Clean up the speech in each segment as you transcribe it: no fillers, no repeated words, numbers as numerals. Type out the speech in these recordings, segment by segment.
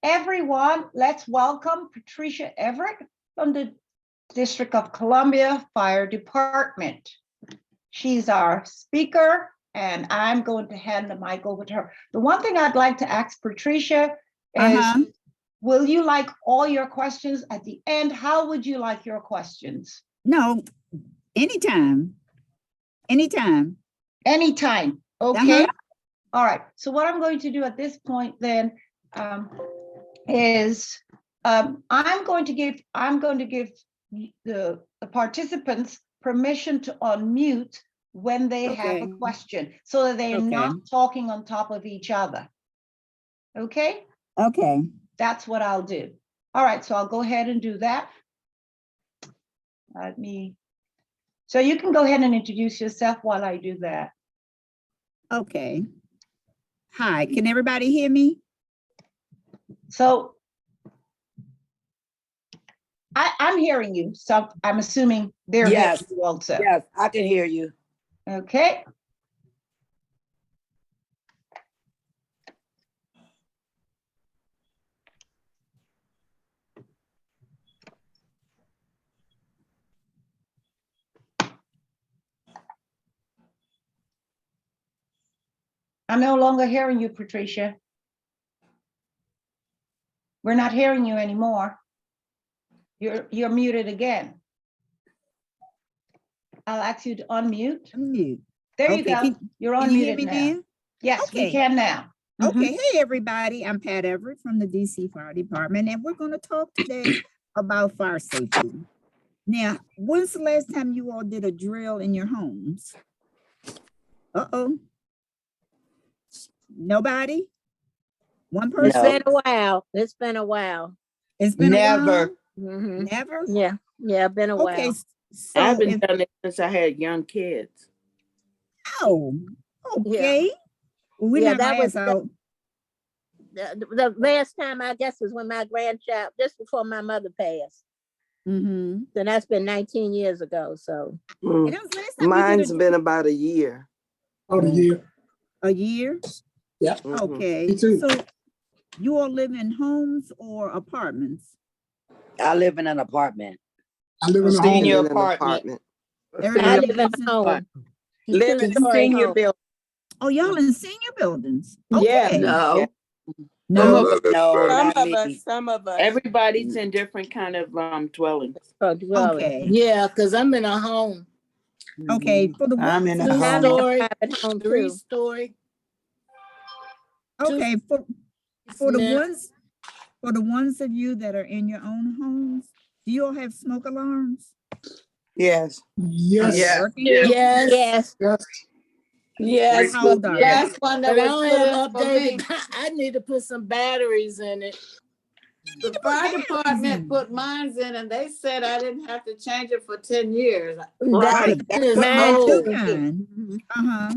everyone, let's welcome Patricia Everett from the District of Columbia Fire Department. She's our speaker, and I'm going to hand the mic over to her. The one thing I'd like to ask Patricia is, will you like all your questions at the end? How would you like your questions? No, anytime. Anytime. Anytime. Okay. All right. So what I'm going to do at this point then is I'm going to give the participants permission to unmute when they have a question, so that they're not talking on top of each other. Okay? Okay. That's what I'll do. All right, so I'll go ahead and do that. So you can go ahead and introduce yourself while I do that. Okay. Hi, can everybody hear me? So I'm hearing you, so I'm assuming they're hearing you also. Yes, I can hear you. Okay. I'm no longer hearing you, Patricia. We're not hearing you anymore. You're muted again. I'll ask you to unmute. Unmute. There you go. You're Can you hear unmuted me now. then? Yes, we Okay. can now. Okay, hey everybody, I'm Pat Everett from the DC Fire Department, and we're going to talk today about fire safety. Now, when's the last time you all did a drill in your homes? Uh-oh. Nobody? One person? It's been a while. It's been a while. It's been Never. a while? Never? Yeah, been a Okay, while. so I haven't done it since I had young kids. oh, okay. Well, we're Yeah, not that gonna was ask out. The last time, I guess, was when my grandchild, just before my mother passed. Mm-hmm. So that's been 19 years ago. So And that was last time you did Mine's been about a year. About a year. a year? Yeah. Okay. Me too. So you all live in homes or apartments? I live in an apartment. I live in a home. Senior In an apartment. I Everybody live in lives in- a home. Live in Two-story senior home. building. Oh, y'all in senior buildings? Yeah, Okay. no. No. No, Some not of me. us, some of us. Everybody's in different kind of dwellings. Oh, dwelling. Okay. Yeah, because I'm in a home. Okay. For the I'm ones in a of you- I'm in a Two-story, private home too. three-story. Okay, for the Smith. ones of you that are in your own homes, do you all have smoke alarms? Yes. Yes. Yeah. Working? Yes. Yes. Yes. Yes, How but old are you? Last one that but I was don't put have up for me. updated. I need to put some batteries in it. The fire department put mines in and they said I didn't have to change it for 10 years. That is Mine old. too. Kind. Uh-huh.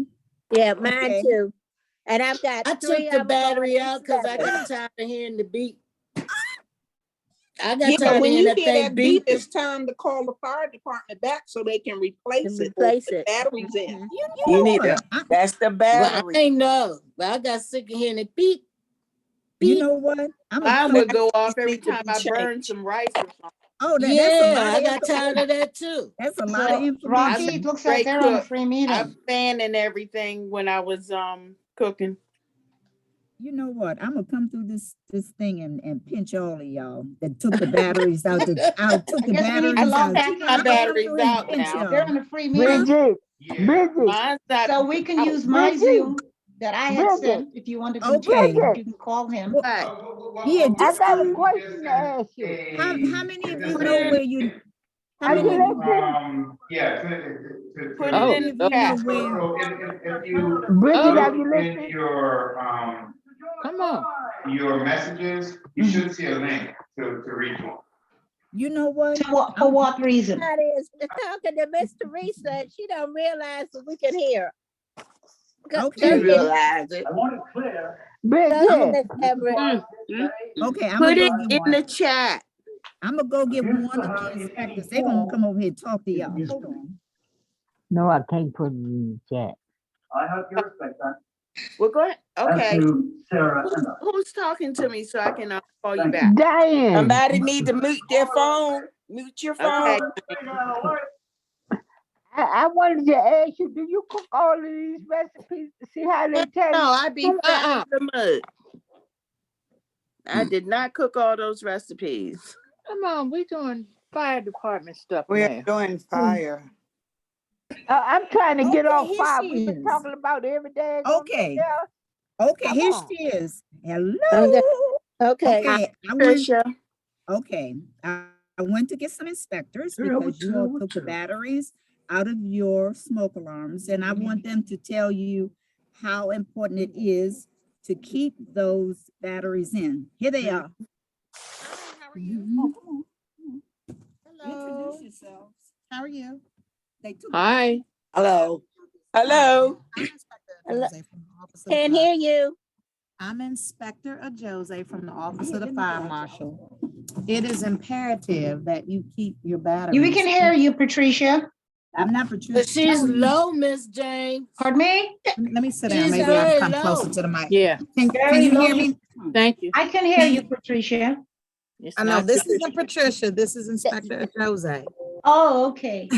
Yeah, mine Okay. too. And I've got I three took the of them battery going out because I together. got tired of hearing the beep. I got Yeah, tired but of when hearing you that hear thing that beep, beeping. it's time to call the fire department back so they can replace To it. or replace put it. batteries in. Mhm. You You know need what? to, that's the Well, battery. I ain't know, but I got sick of hearing it beep. You Beep. know what? I'm Mine a would go off every Need to time be I changed. burn some rice or something. Oh, that's a Yeah, lot I of got tired of that too. That's a lot of So information. Rocky, it looks like Great they're on a cook. free I meeting. fan and everything when I was cooking. You know what? I'm gonna come through this thing and pinch all of y'all that took the batteries out. Took I the guess we need batteries to log out. back Took in. my I'm gonna come batteries through and out pinch now. They're y'all. on a free meeting. Mine's not. So we can out. use my Zoom that I had sent if you want to continue. Okay. You can call him. Well, Right. yeah, just I got a do. question to ask you. How many of you Put know it where you? How Are many you of you? listening? Yeah, Put How it many in of the you know chat. where? so if you Bridget, are look you in listening? Come on. your messages, you should see a link to reach one. You know what? For what reason? That is talking to Miss Teresa, and she don't realize that we can hear. Okay. You realize it. Bridget, Miss Everett. Okay, I'm Put gonna it go in get the chat. I'm gonna go get one of the inspectors. They're gonna come over here and talk to y'all. Hold on. no, I can't put it in the chat. I have your respect, Well, go ahead. Okay. Sarah. Who's talking to me so I can call you back? Diane, Somebody need to mute their phone. Mute your phone. Okay. I wanted to ask you, do you cook all of these recipes to see how they taste? No, I be fat in the mud. I did not cook all those recipes. Come on, we doing fire department stuff We're now. doing fire. I'm trying to get Okay, off here fire. she We've been is. talking about every day. Okay. Okay, Come here on. she is. Okay. Hello. Okay. Okay, Trisha. I went to get some inspectors because you all took the batteries out of your smoke alarms, and I want them to tell you how important it is to keep those batteries in. Here they are. How are you? Mhm. Hello. Introduce yourselves. How are you? They took. Hi. Hello. Hello. I'm Inspector Hello. Ajose from the Office of the Can't Fire. hear you. I'm Inspector Ajose from the Office of the Fire Marshal. It is imperative that you keep your batteries. We can hear you, Patricia. I'm not Patricia. But she's low, Miss Jane. Pardon me? Let me sit down. She's Maybe I'll very come low. closer to the mic. Yeah, Can Very you hear low. me? thank you. I can hear you, Patricia. It's I know not this Patricia. isn't Patricia. This is Inspector Ajose. Oh, okay.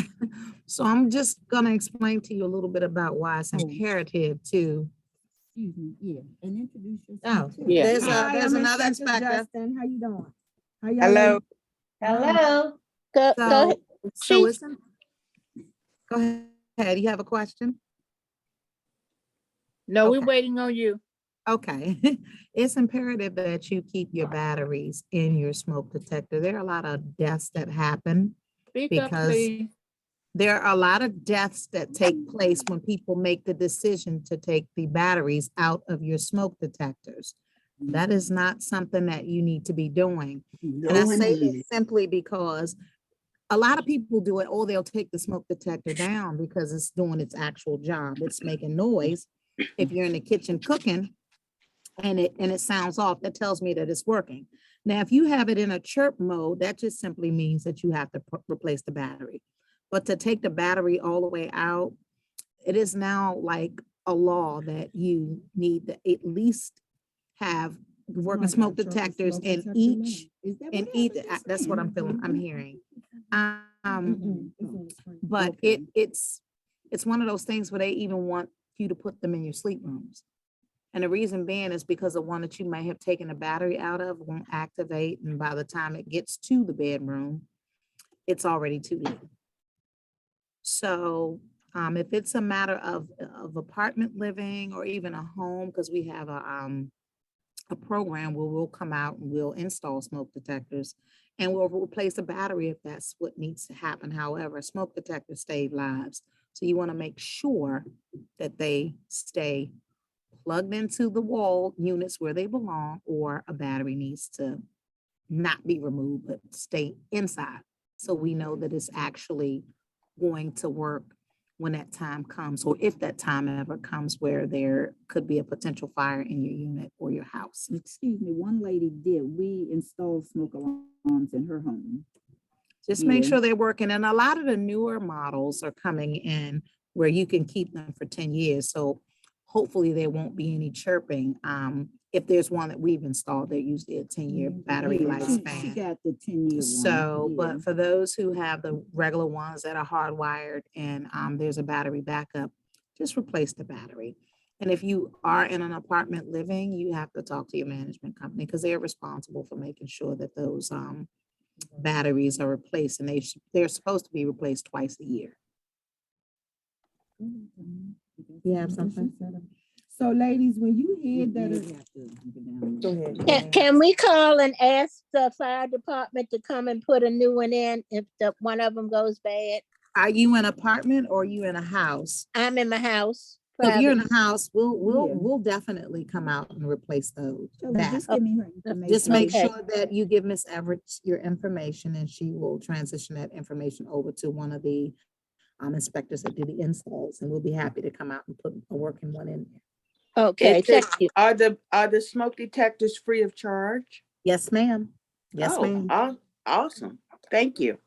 So I'm just gonna explain to you a little bit about why it's Oh. imperative to. Excuse me, yeah, and introduce Oh, yourself. too. Yeah. there's I'm another inspector. Justin, how you doing? How y'all Hello. ladies- Hello. Go So, ahead. so Chief. it's, go ahead. You have a question? No, we're Okay. waiting on you. Okay. It's imperative that you keep your batteries in your smoke detector. There are a lot of deaths that happen. Speak up, Because- please. There are a lot of deaths that take place when people make the decision to take the batteries out of your smoke detectors. That is not something that you need to be doing. And I say this simply because a lot of people do it, or they'll take the smoke detector down because it's doing its actual job. It's making noise. If you're in the kitchen cooking and it sounds off, that tells me that it's working. Now, if you have it in a chirp mode, that just simply means that you have to replace the battery. But to take the battery all the way out, it is now like a law that you need to at least have working smoke detectors in each, that's what I'm feeling, I'm hearing. But it's one of those things where they even want you to put them in your sleep rooms. And the reason being is because the one that you may have taken the battery out of won't activate. And by the time it gets to the bedroom, it's already too late. So if it's a matter of apartment living or even a home, because we have a program where we'll come out and we'll install smoke detectors and we'll replace a battery if that's what needs to happen. However, smoke detectors save lives. So you want to make sure that they stay plugged into the wall units where they belong, or a battery needs to not be removed, but stay inside. So we know that it's actually going to work when that time comes, or if that time ever comes where there could be a potential fire in your unit or your house. Excuse me, one lady did, we installed smoke alarms in her home. Just make Yeah. sure they're working. And a lot of the newer models are coming in where you can keep them for 10 years. So hopefully there won't be any chirping. If there's one that we've installed, they're usually a 10-year battery Yeah, She lifespan. got the 10-year one. So, yeah. but for those who have the regular ones that are hardwired and there's a battery backup, just replace the battery. And if you are in an apartment living, you have to talk to your management company because they're responsible for making sure that those batteries are replaced, and they're supposed to be replaced twice a year. You have something? So ladies, when you hear that. Go ahead. Can we call and ask the fire department to come and put a new one in if one of them goes bad? Are you in an apartment or are you in a house? I'm in my house. So if you're in private. a house, Yeah. we'll definitely come out and replace those. back. Just give me her information. Just make Okay. sure that you give Miss Everett your information and she will transition that information over to one of the inspectors that do the installs, and we'll be happy to come out and put a working one in there. Okay, Is it- thank you. Are the smoke detectors free of charge? Yes, ma'am. Yes, Oh, ma'am. Awesome. Thank you.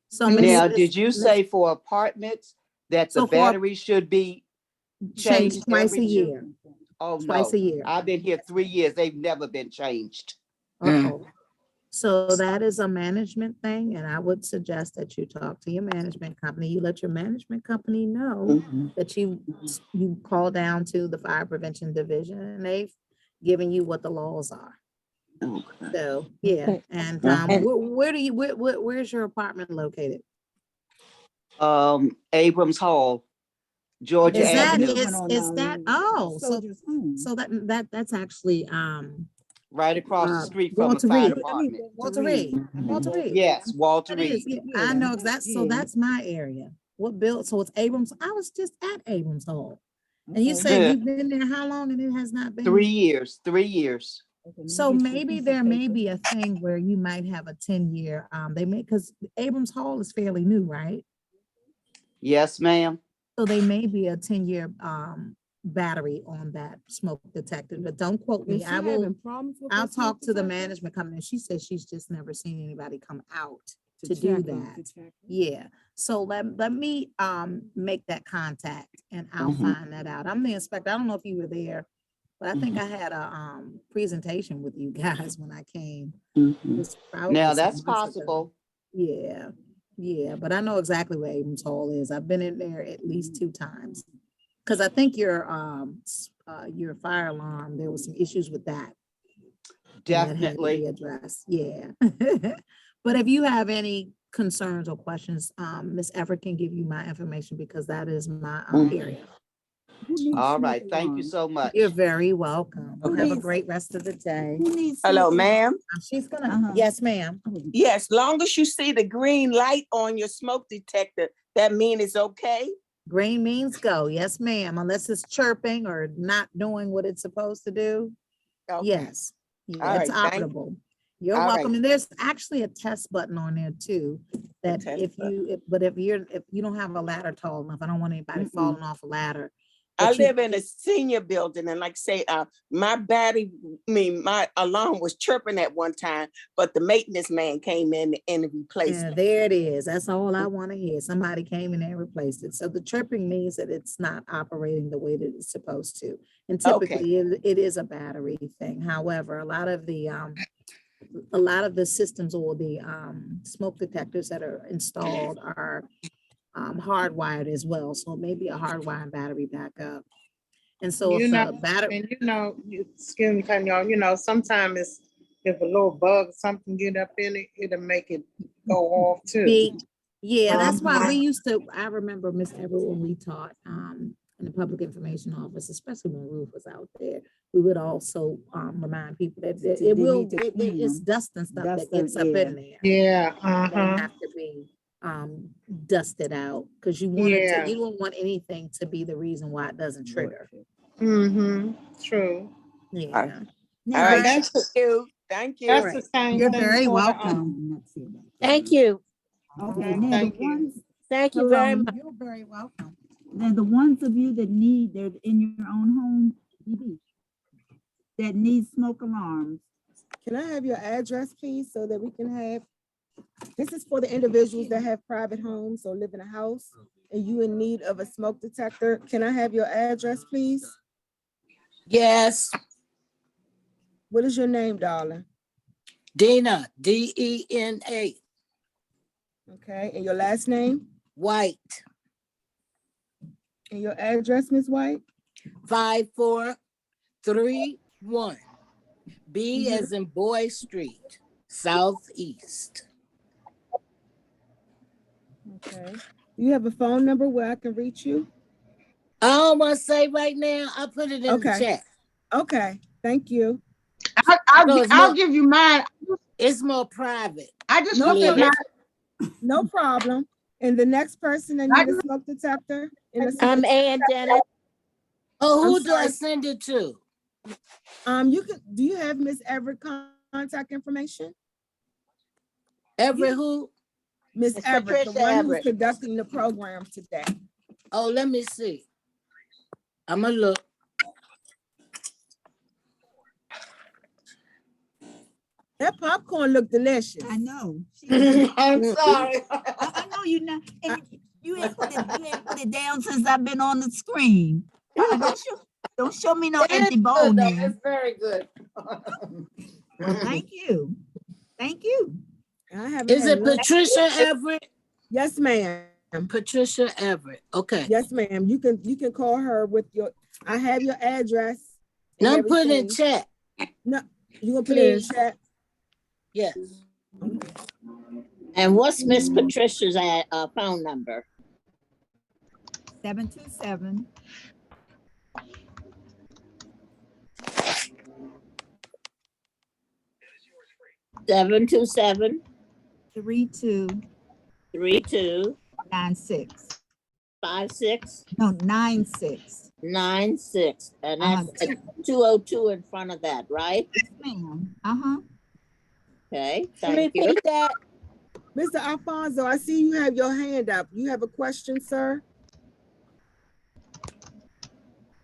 So Now, Miss- did you Miss- say for apartments that So the for- battery should be change changed twice a every year? Oh, Twice no. a year. I've been here 3 years. They've never been changed. Uh-oh. So that is a management thing, and I would suggest that you talk to your management company. You let your management company know that you call down to the fire prevention division, and they've given you what the laws are. So, yeah, and where's your apartment located? Abrams Hall, Georgia Is that, Avenue, is that, so that's actually, right across the street from the Walter fire Reed. department. Walter Reed, Walter Reed. Yes, Walter It is, Reed. yeah, I know exactly, so that's my area. What built, so it's Abrams, I was just at Abrams Hall. And you said Yeah. you've been there how long and it has not been? 3 years, 3 years. So maybe there may be a thing where you might have a 10-year, they may, because Abrams Hall is fairly new, right? Yes, ma'am. So they may be a 10-year battery on that smoke detector, but don't quote me. I'll talk to the management company. She says she's just never seen anybody come out to do that. Yeah, so let me make that contact and I'll find that out. I'm the inspector. I don't know if you were there, but I think I had a presentation with you guys when I came. It's probably Now some that's months ago. possible. Yeah, yeah, but I know exactly where Abrams Hall is. I've been in there at least 2 times. Because I think your fire alarm, there was some issues with that. and that had to be Definitely. addressed, yeah. But if you have any concerns or questions, Ms. Everett can give you my information because that is my area. All right. Thank you so much. You're very welcome. Have a Okay. great rest of the day. Hello, ma'am. She's gonna, yes, ma'am. Yes, long as you see the green light on your smoke detector, that means it's okay? Green means go, yes, ma'am, unless it's chirping or not doing what it's supposed to do. Okay. Yes, yeah, All it's right, thank- operable. You're All welcome. right. And there's actually a test button on there too. That test if you don't have a ladder tall enough, I don't want anybody falling off a ladder. I but you- live in a senior building and like say, my my alarm was chirping at one time, but the maintenance man came in and replaced Yeah, it. there it is. That's all I want to hear. Somebody came in and replaced it. So the chirping means that it's not operating the way that it's supposed to. And Okay. typically it is a battery thing. However, a lot of the systems or the smoke detectors that are installed are hardwired as well. So it may be a hardwired battery backup. And so if You know, the battery, And excuse me, cutting you off, sometimes if a little bug, something get up in it, it'll make it go off too. yeah, that's why we used to, I remember Miss Everett when we taught in the public information office, especially when Ruth was out there, we would also remind people that it's dust and stuff that gets up in there. Yeah, They have to be dusted out because you want Yeah. you don't want anything to be the reason why it doesn't trigger. True. Yeah. All right, That's thank you. Thank you. That's the same You're thing very for the, welcome. Thank you. Okay, Okay, now the thank you. ones, Thank you very Hello. much. You're very welcome. now the ones of you that need, they're in your own home, that need smoke alarms. Can I have your address, please, so that we can have, this is for the individuals that have private homes or live in a house and you in need of a smoke detector. Can I have your address, please? Yes, What is your name, darling? Dina, Dena, Okay, and your last name White, and your address, Ms. White? 5431. B as in Boy Street, Southeast. Okay. Do you have a phone number where I can reach you? I don't want to say right now. I put it in the Okay. chat. Okay, thank you. I'll give you mine. It's more private. I just No, looked at Yeah. my, No problem. And the next person that need a smoke detector? in the I'm Ann Dennis. Oh, who I'm do I sorry. send it to? Do you have Miss Everett contact information? Every who? Miss It's Everett, the Patricia one who's Everett. conducting the program today. Oh, let me see. I'm gonna look. That popcorn looked delicious. I know. I'm sorry. I know you're not, and you ain't put it down since I've been on the screen. I got you. Don't show me no It is empty good, bowl though. now. It's very good. Well, thank you. Thank you. I haven't Is had it lunch. Patricia Everett? Yes, ma'am. Patricia Everett. Okay. Yes, ma'am. You can call her with your, I have your address. and Now put it in everything. chat. No, you gonna put it in Please. chat? Yes. And what's Miss Patricia's phone number? 727 727 3296. 3256 No, 96. 96. And Uh-huh. that's 202 in front of that, right? Yes, ma'am. Uh-huh. Okay, thank you. Repeat that. Mr. Alfonso, I see you have your hand up. You have a question, sir?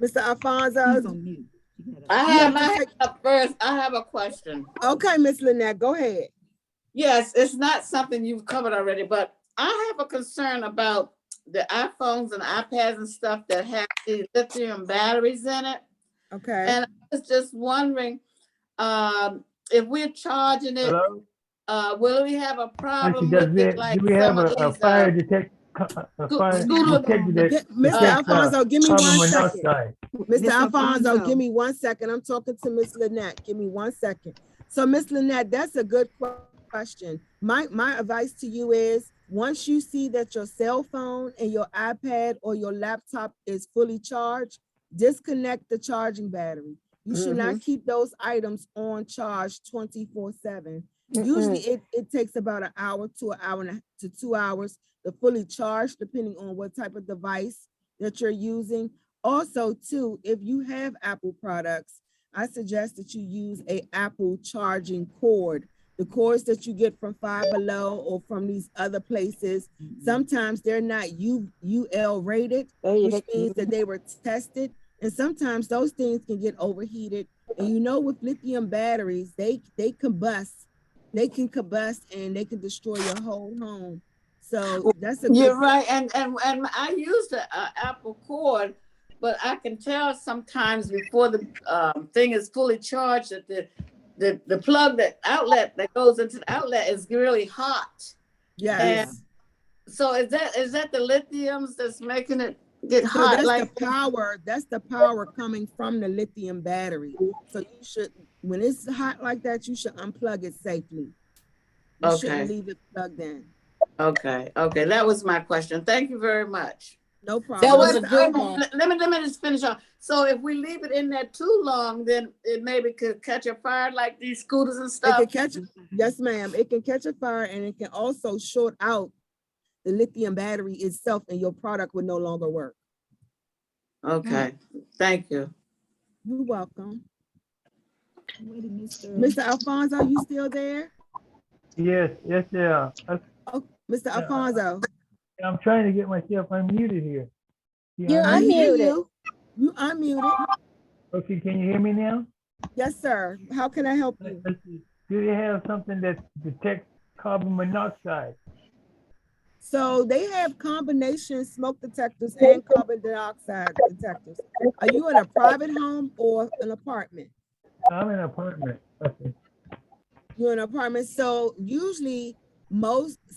Mr. He's Alfonso? on mute. You gotta- I You have have to my hand take- up first. I have a question. Okay, Miss Lynette, go ahead. Yes, it's not something you've covered already, but I have a concern about the iPhones and iPads and stuff that have the lithium batteries in it. Okay. And I was just wondering, if we're charging it, will we have a problem with it like Do we have some of a these, fire detector that Mr. detects, Alfonso, give me carbon one second. monoxide? Mr. Mr. Alfonso, Alfonso. give me 1 second. I'm talking to Miss Lynette. Give me 1 second. So Miss Lynette, that's a good question. My advice to you is, once you see that your cell phone and your iPad or your laptop is fully charged, disconnect the charging battery. You should not keep those items on charge 24/7. Usually it takes about an hour to an hour to 2 hours to fully charge, depending on what type of device that you're using. Also, too, if you have Apple products, I suggest that you use a Apple charging cord. The cords that you get from Five Below or from these other places, sometimes they're not UL rated, which means that they were tested. And sometimes those things can get overheated. And you know, with lithium batteries, they combust. They can combust and they can destroy your whole home. So that's a You're good right, and I use the Apple cord, but I can tell sometimes before the thing is fully charged that the plug, that outlet that goes into the outlet is really hot. Yes. And so is that the lithiums that's making it get So hot? that's Like, that's the power coming from the lithium battery. So you should, when it's hot like that, you should unplug it safely. You Okay. shouldn't leave it plugged in. okay, that was my question. Thank you very much. No problem. That was a Mr. good Alfonso, one. Let me just finish off. So if we leave it in there too long, then it maybe could catch a fire like these scooters and It stuff. can catch, yes, ma'am. It can catch a fire and it can also short out the lithium battery itself and your product would no longer work. Okay, thank you. You're welcome. Wait a minute, Mr. Alfonso, you still there? Yes, yeah. Oh, Mr. Alfonso, I'm trying to get myself unmuted here. You're I hear unmuted. you. You unmuted. Okay, can you hear me now? Yes, sir. How can I help you? Let's see. Do they have something that detects carbon monoxide? So they have combination smoke detectors and carbon dioxide detectors. Are you in a private home or an apartment? I'm in an apartment. Okay. You're in an apartment. So usually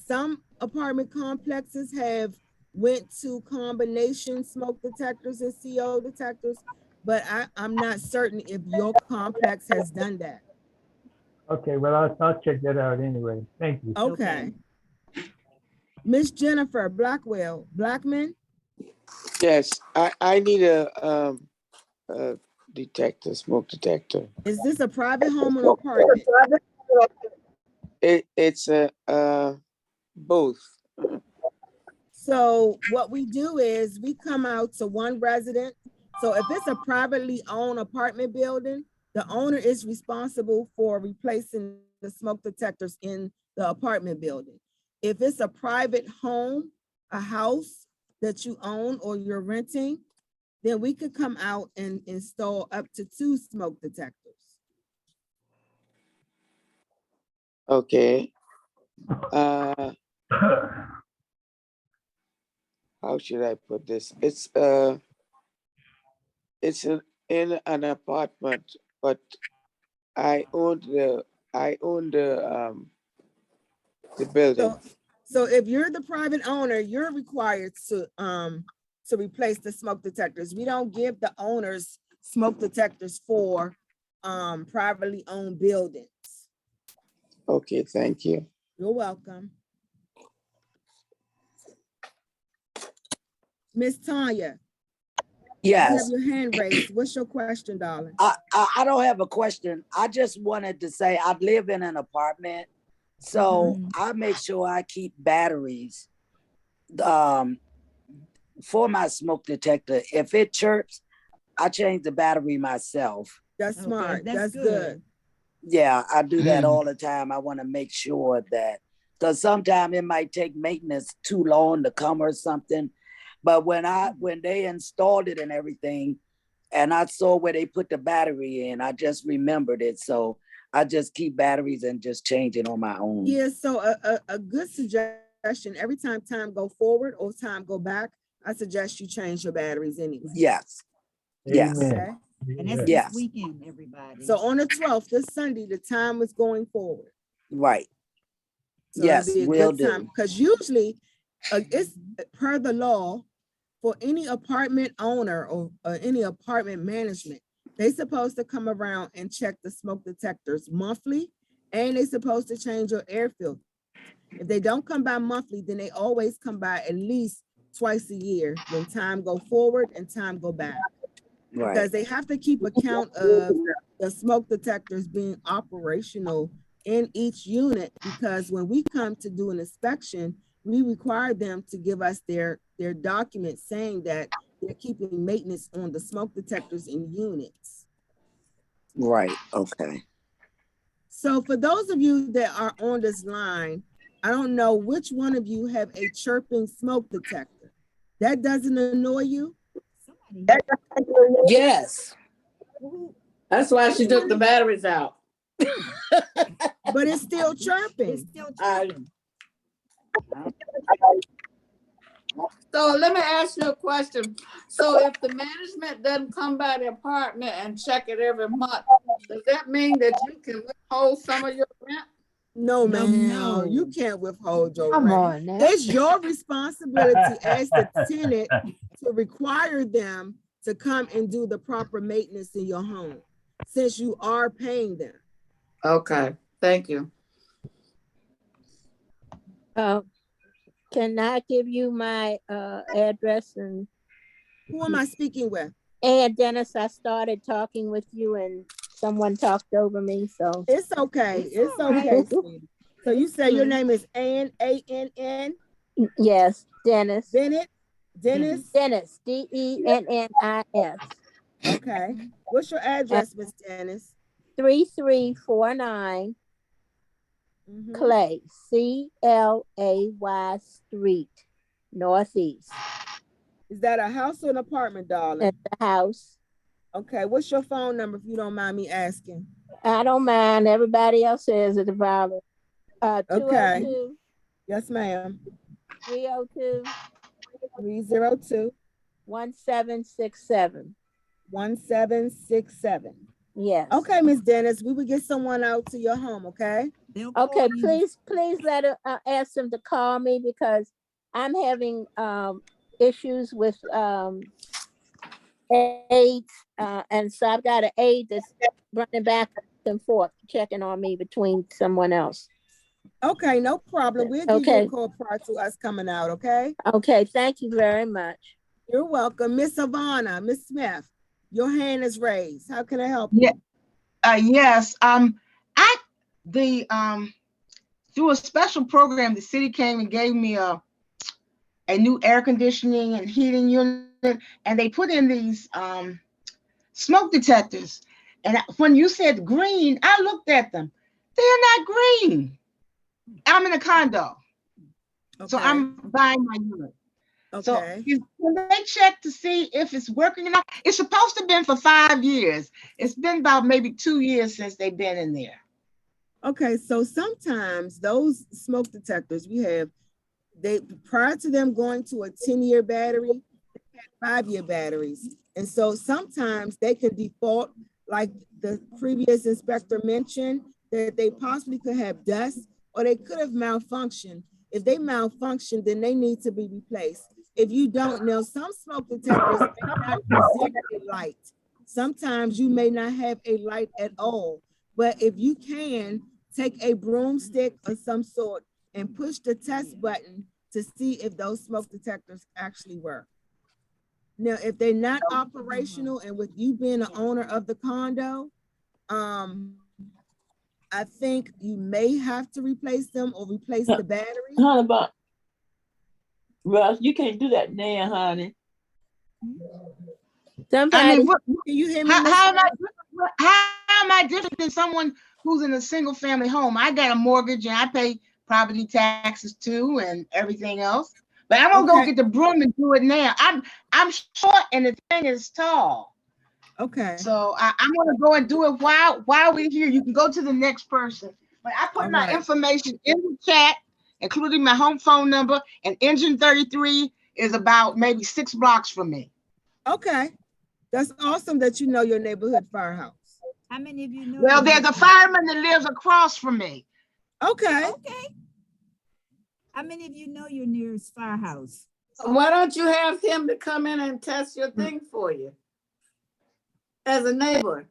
some apartment complexes have went to combination smoke detectors and CO detectors, but I'm not certain if your complex has done that. Okay, well, I'll check that out anyway. Thank you. Okay. Miss Jennifer Blackwell, Blackman? Yes, I need a detector, smoke detector. Is this a private home or apartment? It's both. So what we do is we come out to one resident. So if it's a privately owned apartment building, the owner is responsible for replacing the smoke detectors in the apartment building. If it's a private home, a house that you own or you're renting, then we could come out and install up to 2 smoke detectors. Okay. How should I put this? It's in an apartment, but I own the building. So if you're the private owner, you're required to replace the smoke detectors. We don't give the owners smoke detectors for privately owned buildings. Okay, thank you. You're welcome. Miss Tanya, you have Yes, your hand raised. What's your question, darling? I don't have a question. I just wanted to say I live in an apartment, so I make sure I keep batteries for my smoke detector. If it chirps, I change the battery myself. That's Okay, smart. that's That's good. good. Yeah, I do that all the time. I want to make sure that, because sometimes it might take maintenance too long to come or something. But when they installed it and everything, and I saw where they put the battery in, I just remembered it. So I just keep batteries and just change it on my own. Yeah, so a good suggestion, every time go forward or time go back, I suggest you change your batteries anyway. Yes. Yes. Okay. And that's Yes. this weekend, everybody. So on the 12th, this Sunday, the time is going forward. Right. So it'll Yes, be a will good time, do. because usually it's per the law for any apartment owner or any apartment management, they supposed to come around and check the smoke detectors monthly, and they supposed to change your air filter. If they don't come by monthly, then they always come by at least twice a year when time go forward and time go back. Right. Because they have to keep account of the smoke detectors being operational in each unit, because when we come to do an inspection, we require them to give us their documents saying that they're keeping maintenance on the smoke detectors in units. Right. Okay. So for those of you that are on this line, I don't know which one of you have a chirping smoke detector. That doesn't annoy you? Yes. That's why she took the batteries out. But it's still chirping. It's still chirping. So let me ask you a question. So if the management doesn't come by the apartment and check it every month, does that mean that you can withhold some of your rent? No, No, man, no. you can't withhold your Come rent. on now. It's your responsibility as the tenant to require them to come and do the proper maintenance in your home, since you are paying them. Okay, thank you. Can I give you my address? And Who am I speaking with? and Dennis, I started talking with you and someone talked over me, so. It's okay. It's okay, sweetie. So you say your name is Ann, A-N-N? Yes, Dennis. Bennett? Dennis? Dennis, D-E-N-N-I-S. Okay. What's your address, Miss Dennis? 3349 Mhm. Clay, C-L-A-Y Street, Northeast. Is that a house or an apartment, darling? At the house. Okay, what's your phone number if you don't mind me asking? I don't mind. Everybody else says it's a problem. Okay. 202 Yes, ma'am. 302 302 1767. 1767. Yes. Okay, Miss Dennis, we will get someone out to your home, okay? Okay, please let her ask them to call me, because I'm having issues with aides, and so I've got an aide that's running back and forth, checking on me between someone else. Okay, no problem. We'll give you Okay. a call prior to us coming out, okay? Okay, thank you very much. You're welcome. Miss Savannah, Miss Smith, your hand is raised. How can I help you? Yeah, yes. Through a special program, the city came and gave me a new air conditioning and heating unit, and they put in these smoke detectors. And when you said green, I looked at them. They're not green. I'm in a condo, so I'm buying my unit. So can they check to see if it's working or not? It's supposed to have been for 5 years. It's been about maybe 2 years since they've been in there. Okay, so sometimes those smoke detectors we have, they prior to them going to a 10-year battery, they 5-year batteries. And so sometimes they can default, like the previous inspector mentioned, that they possibly could have dust or they could have malfunctioned. If they malfunction, then they need to be replaced. If you don't know, some smoke detectors may not present a light. Sometimes you may not have a light at all. But if you can, take a broomstick of some sort and push the test button to see if those smoke detectors actually work. Now, if they're not operational and with you being the owner of the condo, I think you may have to replace them or replace the battery. Honey, but Russ, you can't do that now, honey. I mean, can you hear me? How am I different than someone who's in a single family home? I got a mortgage and I pay property taxes too and everything else. But I'm gonna go get the broom and do it now. I'm short and the thing is tall. Okay. So I'm gonna go and do it while we're here. You can go to the next person. But I put my information in the chat, including my home phone number, and Engine 33 is about maybe 6 blocks from me. Okay. That's awesome that you know your neighborhood firehouse. How many of you know? Well, there's a fireman that lives across from me. Okay. Okay. How many of you know your nearest firehouse? Why don't you have him to come in and test your thing for you as a neighbor?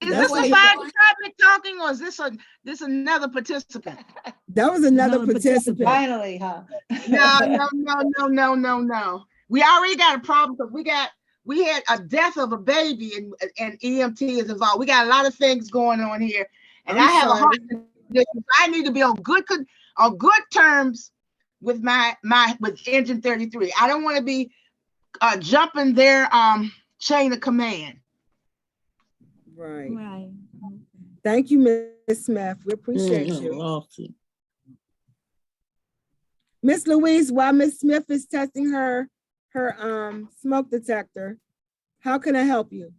Is this the fire department talking, or is this another participant? That was another participant. Finally, huh? No. We already got a problem because we had a death of a baby and EMT is involved. We got a lot of things going on here, and I have a heart condition. I need to be on good terms with with Engine 33. I don't want to be jumping their chain of command. Right. Thank you, Ms. Smith. We appreciate you. Miss Louise, while Miss Smith is testing her smoke detector, how can I help you?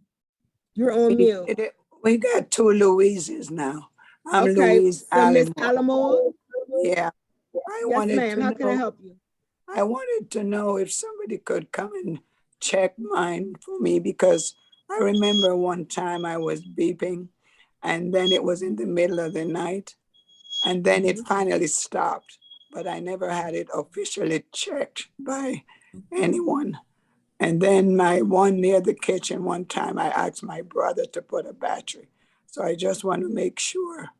You're on mute. We got 2 Louises now. I'm Okay, Louise so Miss Alamo. Alamo? Yeah. Yes, ma'am. How can I help you? I wanted to know if somebody could come and check mine for me, because I remember one time I was beeping and then it was in the middle of the night and then it finally stopped, but I never had it officially checked by anyone. And then my one near the kitchen, one time I asked my brother to put a battery. So I just want to make sure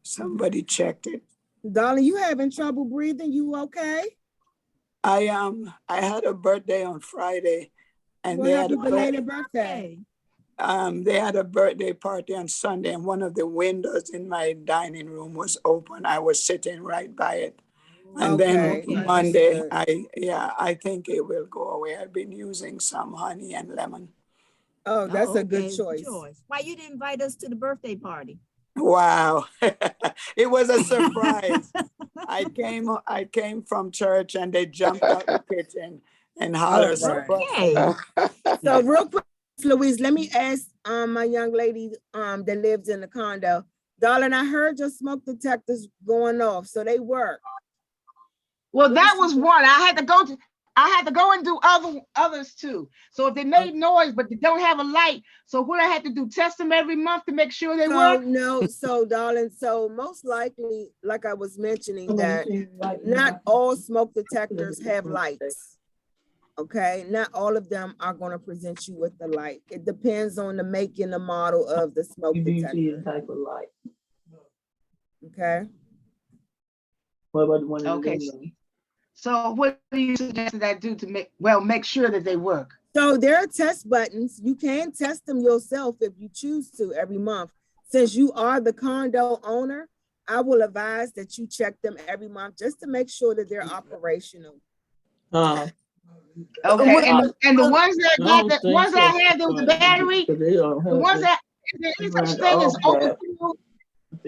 somebody checked it. Darling, you having trouble breathing? You okay? I had a birthday on Friday, and Well, they happy had belated birthday. They had a birthday party on Sunday, and one of the windows in my dining room was open. I was sitting right by it. And then Monday, I think it will go away. I've been using some honey and lemon. Oh, that's a good choice. Why you didn't invite us to the birthday party? Wow. It was a surprise. I came from church and they jumped out the kitchen and hollered. So real quick, Louise, let me ask my young lady that lives in the condo. Darling, I heard your smoke detectors going off, so they work. Well, that was one. I had to go and do others too. So if they made noise, but they don't have a light, so what I had to do, test them every month to make sure they work? No, so darling, so most likely, like I was mentioning, that not all smoke detectors have lights. Okay, not all of them are going to present you with the light. It depends on the make and the model of the smoke detector. Type of light. Okay. What about the one? Okay. So what do you suggest that I do to make sure that they work? So there are test buttons. You can test them yourself if you choose to every month. Since you are the condo owner, I will advise that you check them every month just to make sure that they're operational. Okay, and the ones that got the ones that I have with the battery, the ones that there's such thing as overkill.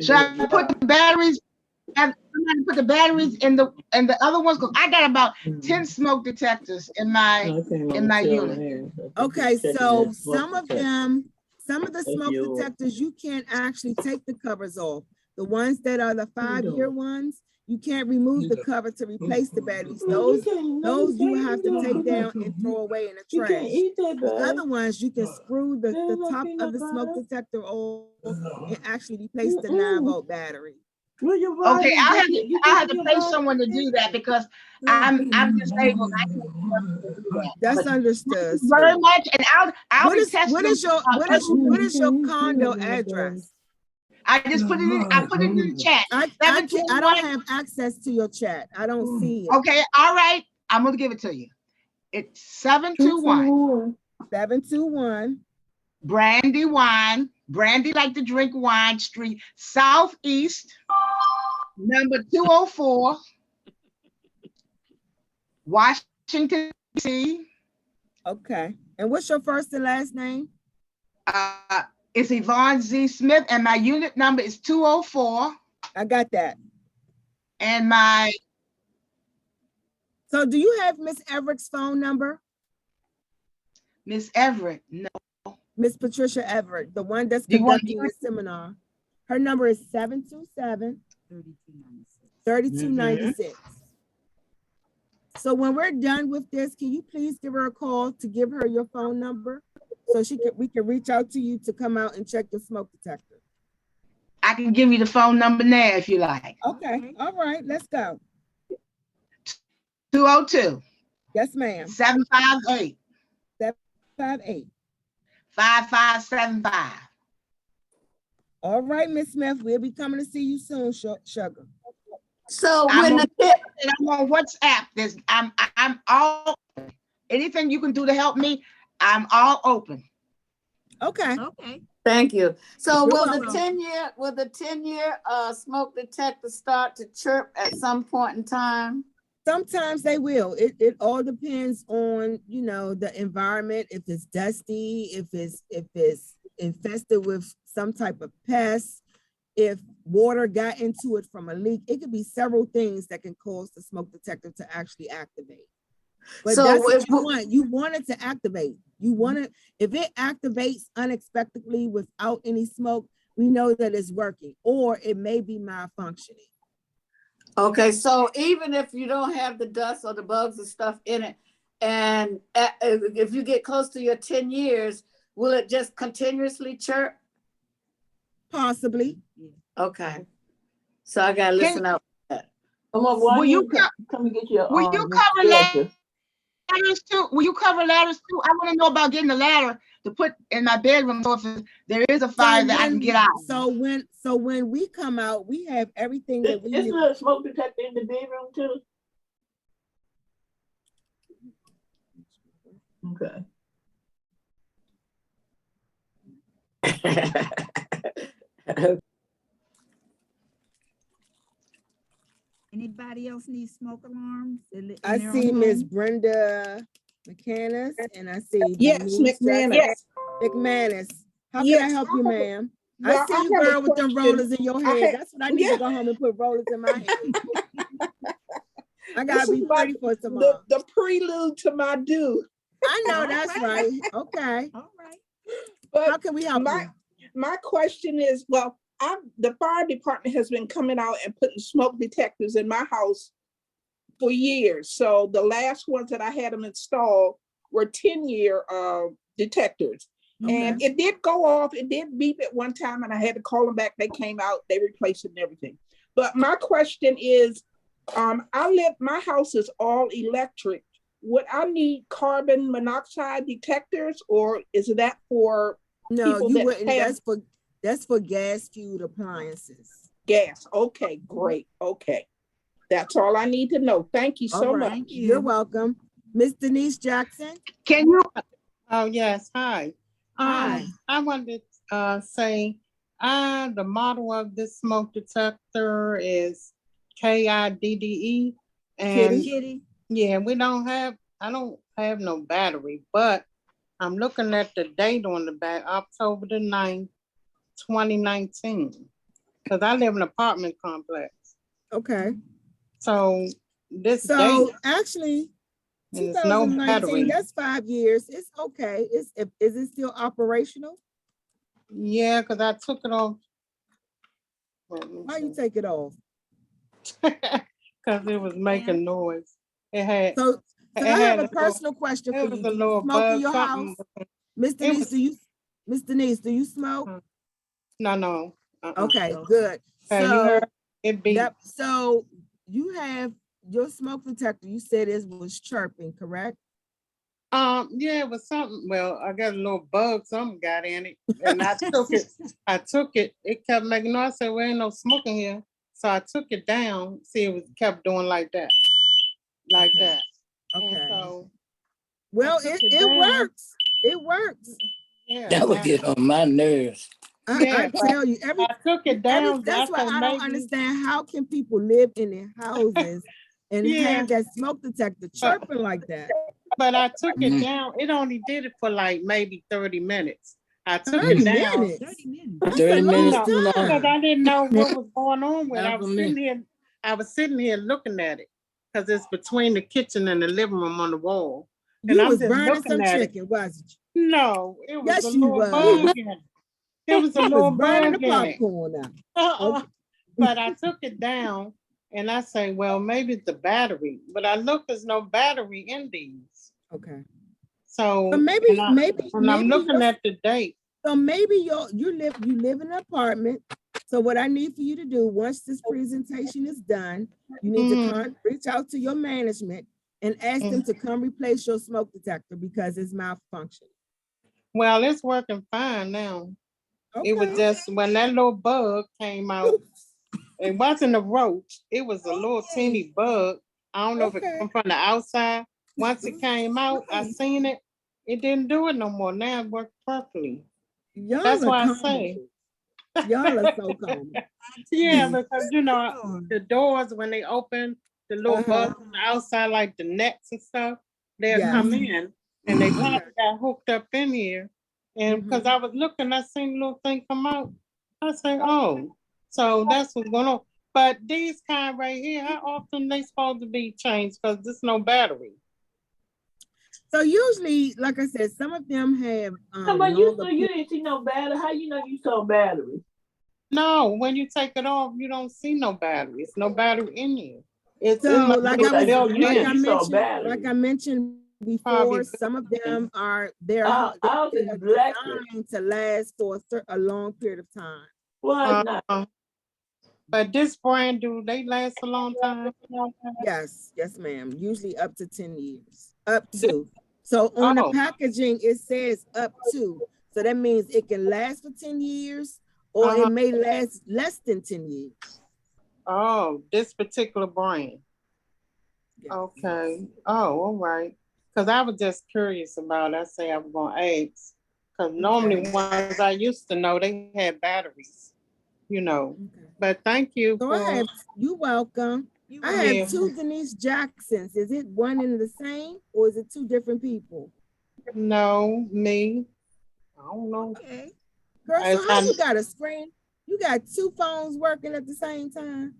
Should I put the batteries? Have somebody put the batteries in the other ones, because I got about 10 smoke detectors in my unit. Okay, so some of the smoke detectors you can't actually take the covers off. The ones that are the 5-year ones, you can't remove the cover to replace the batteries. Those you have to take down and throw away in the You can't trash. eat that, The bud. other ones, you can screw the There's top nothing of the smoke about it. detector off and actually replace the 9-volt battery. Will your Okay, body I'll get have it? You I'll have think to your pay body someone to get do it? that because I'm disabled. I can't do that. That's But understood. thank you very much, and I'll What be is testing. what is your condo address? I just put it in. I put it in the chat. I don't have access to your chat. I don't see it. Okay, all right. I'm gonna give it to you. It's 721 721 Brandywine, Brandy like to drink wine Street, Southeast, number 204, Washington, D.C. Okay. And what's your first and last name? It's Yvonne Z. Smith, and my unit number is 204. I got that. And my... So do you have Miss Everett's phone number? Miss Everett, no. Miss Patricia Everett, the one that's Do you want conducting the seminar. Her number is 727-3296. So when we're done with this, can you please give her a call to give her your phone number so we can reach out to you to come out and check your smoke detector? I can give you the phone number now if you like. Okay, all right, let's go. 202. Yes, ma'am. 758. 758. 5575. All right, Miss Smith, we'll be coming to see you soon, Sugar. So I'm when on WhatsApp. I'm all anything you can do to help me. I'm all open. Okay. Okay. Thank you. So You're will the welcome. 10-year smoke detector start to chirp at some point in time? Sometimes they will. It all depends on, you know, the environment. If it's dusty, if it's infested with some type of pest, if water got into it from a leak, it could be several things that can cause the smoke detector to actually activate. But So that's what if- you want. You want it to activate. You want it, if it activates unexpectedly without any smoke, we know that it's working, or it may be malfunctioning. Okay, so even if you don't have the dust or the bugs and stuff in it, and if you get close to your 10 years, will it just continuously chirp? Possibly. Okay. So I gotta listen out for that. Will you come and get your will you cover ladders too? Will you cover ladders too? I want to know about getting a ladder to put in my bedroom so if there is a fire that I can get out. So when we come out, we have everything that we Is need. there a smoke detector in the bedroom too? Okay. Anybody else need smoke alarms? I see Miss Brenda McManus and I see Yes, Denise McManus. Jackson. McManus. How can I Yes, help you, ma'am? well, I see I you, have a girl, with them question. rollers in your I head. had- That's what I need yeah. to go home and put rollers in my head. I gotta This be is like ready for tomorrow. the prelude to my do. I know that's right. Okay. All right. But How can we help you? my question is, well, the fire department has been coming out and putting smoke detectors in my house for years. So the last ones that I had them installed were 10-year detectors. And it did go off, it did beep at one time, and I had to call them back. They came out, they replaced it and everything. But my question is, my house is all electric. Would I need carbon monoxide detectors, or is that for No, people you that wouldn't. have That's for gas fueled appliances. gas? Okay, great. Okay. That's all I need to know. Thank you so All right. much. You're welcome. Miss Denise Jackson. Can you? Oh, yes, hi. Hi. I wanted to say, the model of this smoke detector is KIDDE. And Kitty. yeah, I don't have no battery, but I'm looking at the date on the back, October the 9th, 2019. Because I live in an apartment complex. Okay. So this So date, actually, and there's no 2019, battery. that's 5 years. It's okay. Is it still operational? Yeah, because I took it off. Why you take it off? Because it was making noise. It had. So it I have had a little- personal question it for was you. a Do you little smoke in bug, your something. house? Miss It Denise, was- do you, Miss Denise, do you smoke? No. Okay, good. Have you So, heard it beep? yep, so you have your smoke detector, you said it was chirping, correct? Yeah, it was something. Well, I got a little bug, something got in it. And I took it. It kept making noise. I said, well, ain't no smoking here. So I took it down. See, it was kept doing like that. Like Okay. that. And Okay. so Well, took it down. works. It works. yeah. That would get on my nerves. I tell you, I took it down. that's why said, I don't understand how can people live in their houses and Yeah. have that smoke detector chirping like that. But I took it Mhm. down. It only did it for like maybe 30 minutes. I took 30 it down. minutes. That's 30 a long minutes too long. time. Because I didn't know what was going on with it. Not for me. I was sitting here looking at it because it's between the kitchen and the living room on the wall. And You I'm was just burning looking some at it. chicken, wasn't No, it you? was Yes, a you little was. bug in it. It was a You little was burning bug the in it. popcorn now. Uh-uh. But I took it down and I say, well, maybe it's the battery. But I look, there's no battery in these. Okay. So But maybe and I'm maybe looking your- at the date. So maybe you live in an apartment. So what I need for you to do, once this presentation is done, you need to reach out to your management and ask them to come replace your smoke detector because it's malfunctioning. Well, it's working fine now. It was Okay. just when that little bug came out, it wasn't a roach. It was a little teeny bug. I don't know if it Okay. come from the outside. Once it came out, I seen it. It didn't do it no more. Now it works perfectly. Y'all That's are why I comical. say. Y'all are so comical. Yeah, because you know the doors when they open, the little bugs on the outside, like the nets and stuff, they'll Yes. come in, and they probably got hooked up in here. And because I was looking, I seen the little thing come out. I said, oh, so that's what's going on. But these kind right here, how often they supposed to be changed? Because there's no battery. So usually, like I said, some of them have But you longer so you didn't see no battery. How you know you saw battery? No, when you take it off, you don't see no battery. It's no battery in here. It So must like be I built in. mentioned before, Probably some of them they're Ours is black. designed to last for a long period of time. Why not? But this brand do they last a long time? Yes, ma'am. Usually up to 10 years. Up to. So on the packaging, it says up to. So that means it can last for 10 years or it may last less than 10 years. Oh, this particular brand. Okay. Oh, all right. Because I was just curious about it. I say I was going to ask. Because normally ones I used to know, they had batteries, you know. But thank you. So you're welcome. I have two Denise Jacksons. Is it one and the same or is it two different people? No, me. I don't know. Okay. Girl, so how you got a screen? You got two phones working at the same time?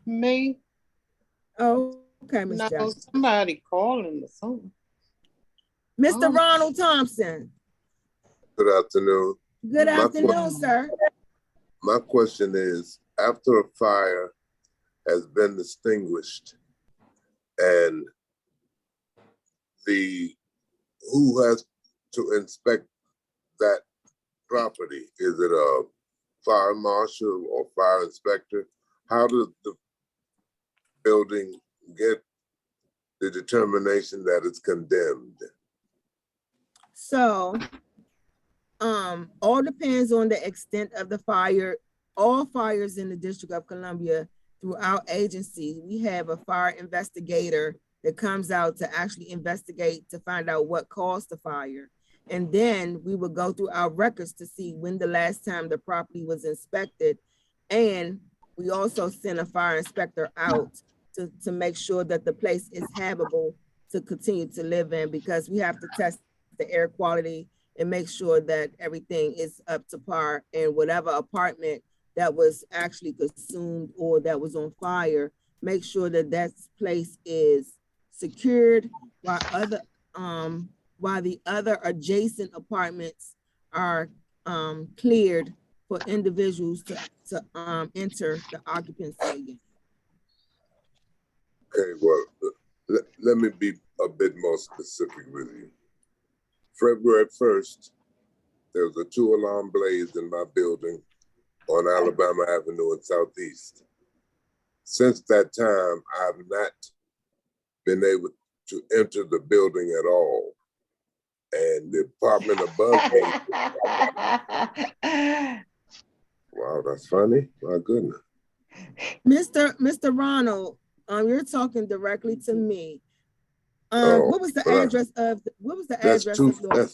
Me? Oh, okay, Miss No, Jackson. somebody calling or something. Mr. Ronald Thompson. Good afternoon. Good afternoon, sir. My question is, after a fire has been extinguished and who has to inspect that property? Is it a fire marshal or fire inspector? How does the building get the determination that it's condemned? So, all depends on the extent of the fire. All fires in the District of Columbia, through our agency, we have a fire investigator that comes out to actually investigate to find out what caused the fire. And then we will go through our records to see when the last time the property was inspected. And we also send a fire inspector out to make sure that the place is habitable to continue to live in, because we have to test the air quality and make sure that everything is up to par, and whatever apartment that was actually consumed or that was on fire, make sure that that place is secured while the other adjacent apartments are cleared for individuals to enter the occupancy again. Okay, well, let me be a bit more specific with you. February 1st, there was a 2-alarm blaze in my building on Alabama Avenue in Southeast. Since that time, I've not been able to enter the building at all. And the apartment above me. Wow, that's funny. My goodness. Mr. Ronald, you're talking directly to me. What was the address of That's of your?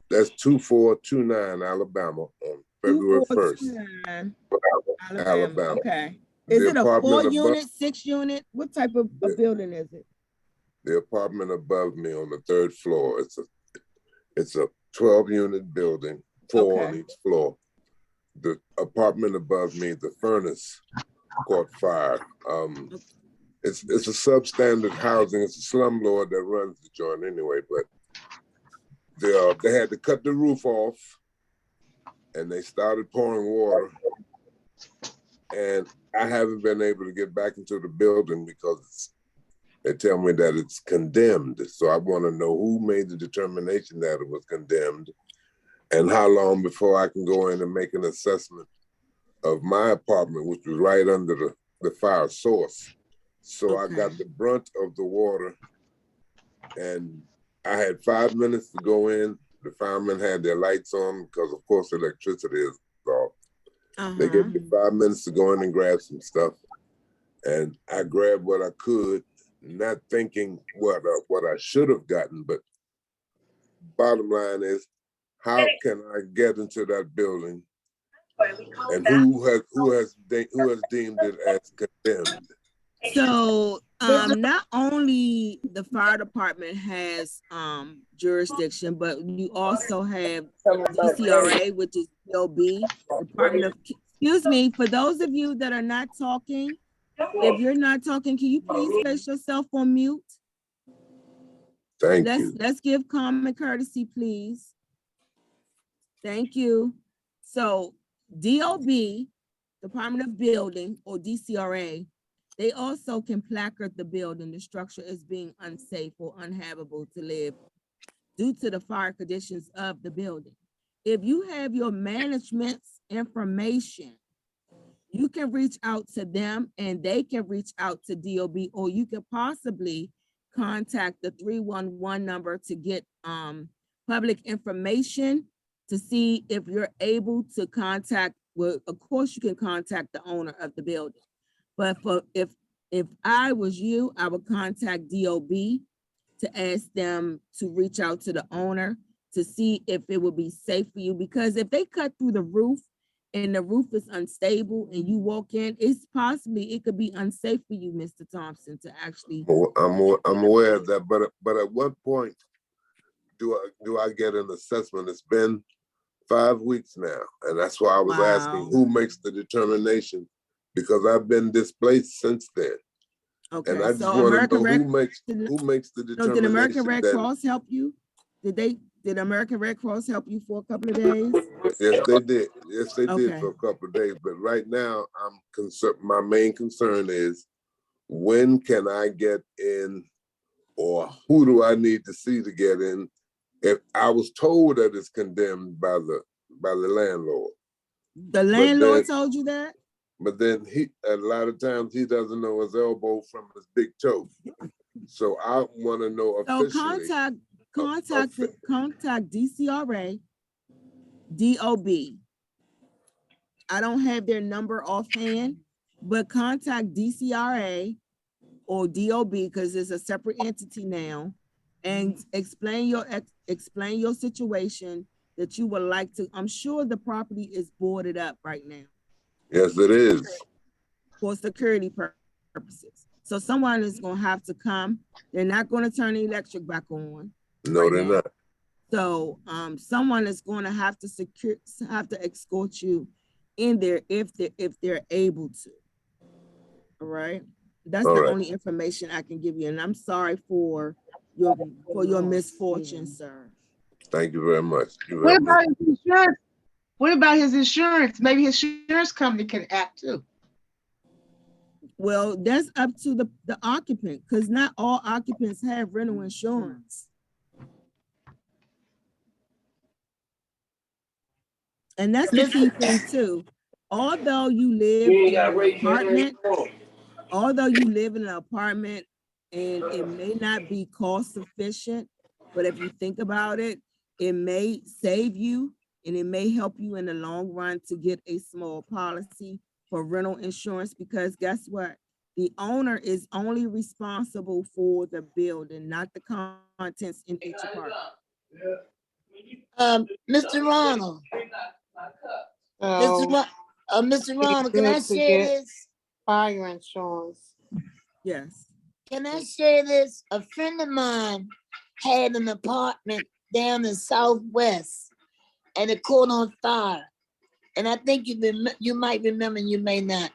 That's 2429 Alabama on February 1st. Alabama. Okay. Is it a 4-unit, 6-unit? What type of building is it? The apartment above me on the 3rd floor. It's a 12-unit building, 4 on each floor. The apartment above me, the furnace caught fire. It's a substandard housing. It's a slumlord that runs the joint anyway, but they had to cut the roof off and they started pouring water. And I haven't been able to get back into the building because they tell me that it's condemned. So I want to know who made the determination that it was condemned and how long before I can go in and make an assessment of my apartment, which was right under the fire source. So I got the brunt of the water and I had 5 minutes to go in. The firemen had their lights on because of course electricity is off. They gave me 5 minutes to go in and grab some stuff. And I grabbed what I could, not thinking what I should have gotten, but bottom line is, how can I get into that building? And who has deemed it as condemned? So not only the fire department has jurisdiction, but you also have DCRA, which is DOB, Department of, excuse me, for those of you that are not talking, if you're not talking, can you please place yourself on mute? Thank you. Let's give common courtesy, please. Thank you. So DOB, Department of Building, or DCRA, they also can placard the building. The structure is being unsafe or uninhabitable to live due to the fire conditions of the building. If you have your management's information, you can reach out to them and they can reach out to DOB, or you could possibly contact the 311 number to get public information to see if you're able to contact, well, of course you can contact the owner of the building. But if I was you, I would contact DOB to ask them to reach out to the owner to see if it would be safe for you. Because if they cut through the roof and the roof is unstable and you walk in, it could be unsafe for you, Mr. Thompson, to actually. I'm aware of that, but at what point do I get an assessment? It's been 5 weeks now, and that's why I was asking who makes the determination, because I've been displaced since then. Okay, and I just want to know who makes the determination. So did American Red Cross help you? Did American Red Cross help you for a couple of days? Yes, they did. Yes, they did for a couple of days. But right now, I'm concerned. My main concern is, when can I get in, or who do I need to see to get in? If I was told that it's condemned by the landlord. The landlord told you that? But then a lot of times he doesn't know his elbow from his big toe. So I want to know officially. So contact DCRA, DOB. I don't have their number offhand, but contact DCRA or DOB, because it's a separate entity now, and explain your situation that you would like to. I'm sure the property is boarded up right now. Yes, it is. For security purposes. So someone is going to have to come. They're not going to turn the electric back on. No, they're not. So someone is going to have to escort you in there if they're able to. All right. That's the only information I can give you. And I'm sorry for your misfortune, sir. Thank you very much. What about What about his insurance? Maybe his insurance company can act too. Well, that's up to the occupant, because not all occupants have rental insurance. And that's the key thing too. Although you live in an apartment, and it may not be cost efficient, but if you think about it, it may save you and it may help you in the long run to get a small policy for rental insurance, because guess what? The owner is only responsible for the building, not the contents in each apartment. Mr. Ronald. So Mr. Ronald, can good I to share get this? fire insurance. Yes. Can I share this? A friend of mine had an apartment down in Southwest and it caught on fire. And I think you might remember, you may not.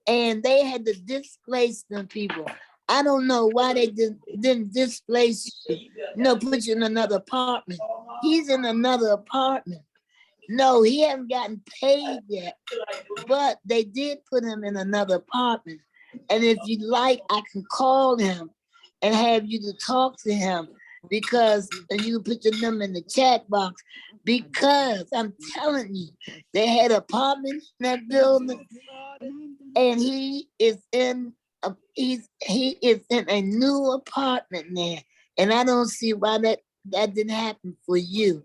And they had to displace them people. I don't know why they didn't displace you. No, put you in another apartment. He's in another apartment. No, he hasn't gotten paid yet, but they did put him in another apartment. And if you like, I can call him and have you to talk to him, because and you put your number in the chat box, because I'm telling you, they had apartments in that building, and he is in a new apartment there. And I don't see why that didn't happen for you.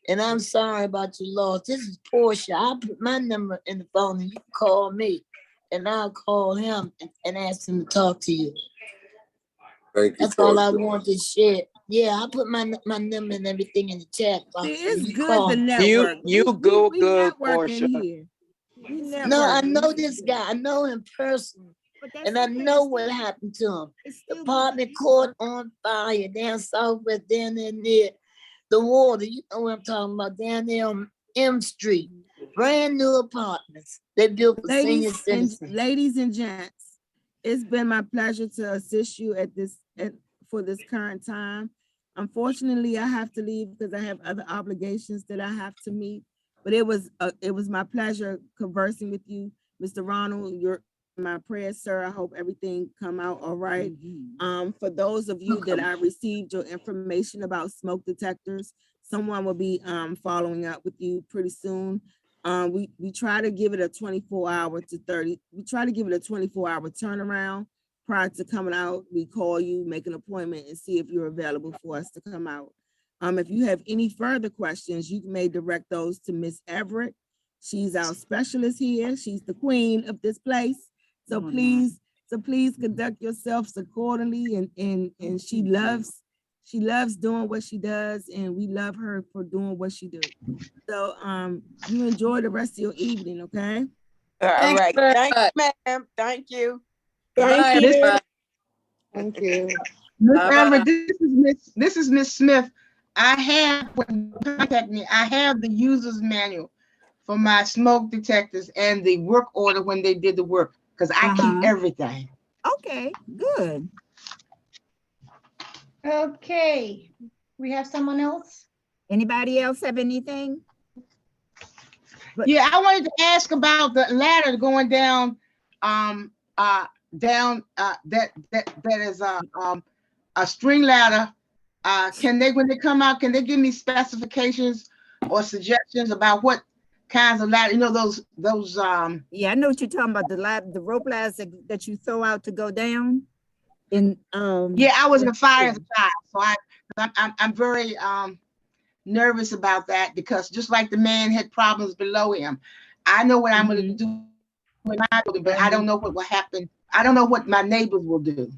And I'm sorry about your loss. This is Portia. I'll put my number in the phone and you can call me. And I'll call him and ask him to talk to you. Thank you. That's all I want to share. Yeah, I'll put my number and everything in the chat box. It's You good call. to network. You go we good, networking Portia. here. We No, I networking. know this guy. I know him personally. And I know what happened to him. The apartment caught on fire down Southwest, down there near the water. You know what I'm talking about, down there on M Street. Brand new apartments they built for senior citizens. Ladies and gents, it's been my pleasure to assist you for this current time. Unfortunately, I have to leave because I have other obligations that I have to meet. But it was my pleasure conversing with you, Mr. Ronald. You're my prayers, sir. I hope everything come out all right. For those of you that I received your information about smoke detectors, someone will be following up with you pretty soon. We try to give it a 24-hour to 30. We try to give it a 24-hour turnaround prior to coming out. We call you, make an appointment, and see if you're available for us to come out. If you have any further questions, you may direct those to Miss Everett. She's our specialist here. She's the queen of this place. So please conduct yourselves accordingly. And she loves doing what she does, and we love her for doing what she does. So you enjoy the rest of your evening, okay? All right. very Thank much. you, ma'am. Thank you. Bye, Miss- everybody. Thank you. Miss Bye-bye. Everett, this is Miss Smith. I have, when you contact me, I have the user's manual for my smoke detectors and the work order when they did the work, because I keep everything. Okay, good. Okay, we have someone else? Anybody else have anything? Yeah, I wanted to ask about the ladder going down, that is a string ladder. Can they, when they come out, can they give me specifications or suggestions about what kinds of ladder, those Yeah, I know what you're talking about, the rope ladders that you throw out to go down. And yeah, I was in a fire as a child, so I'm very nervous about that, because just like the man had problems below him, I know what I'm going to do with my building, but I don't know what will happen. I don't know what my neighbors will do.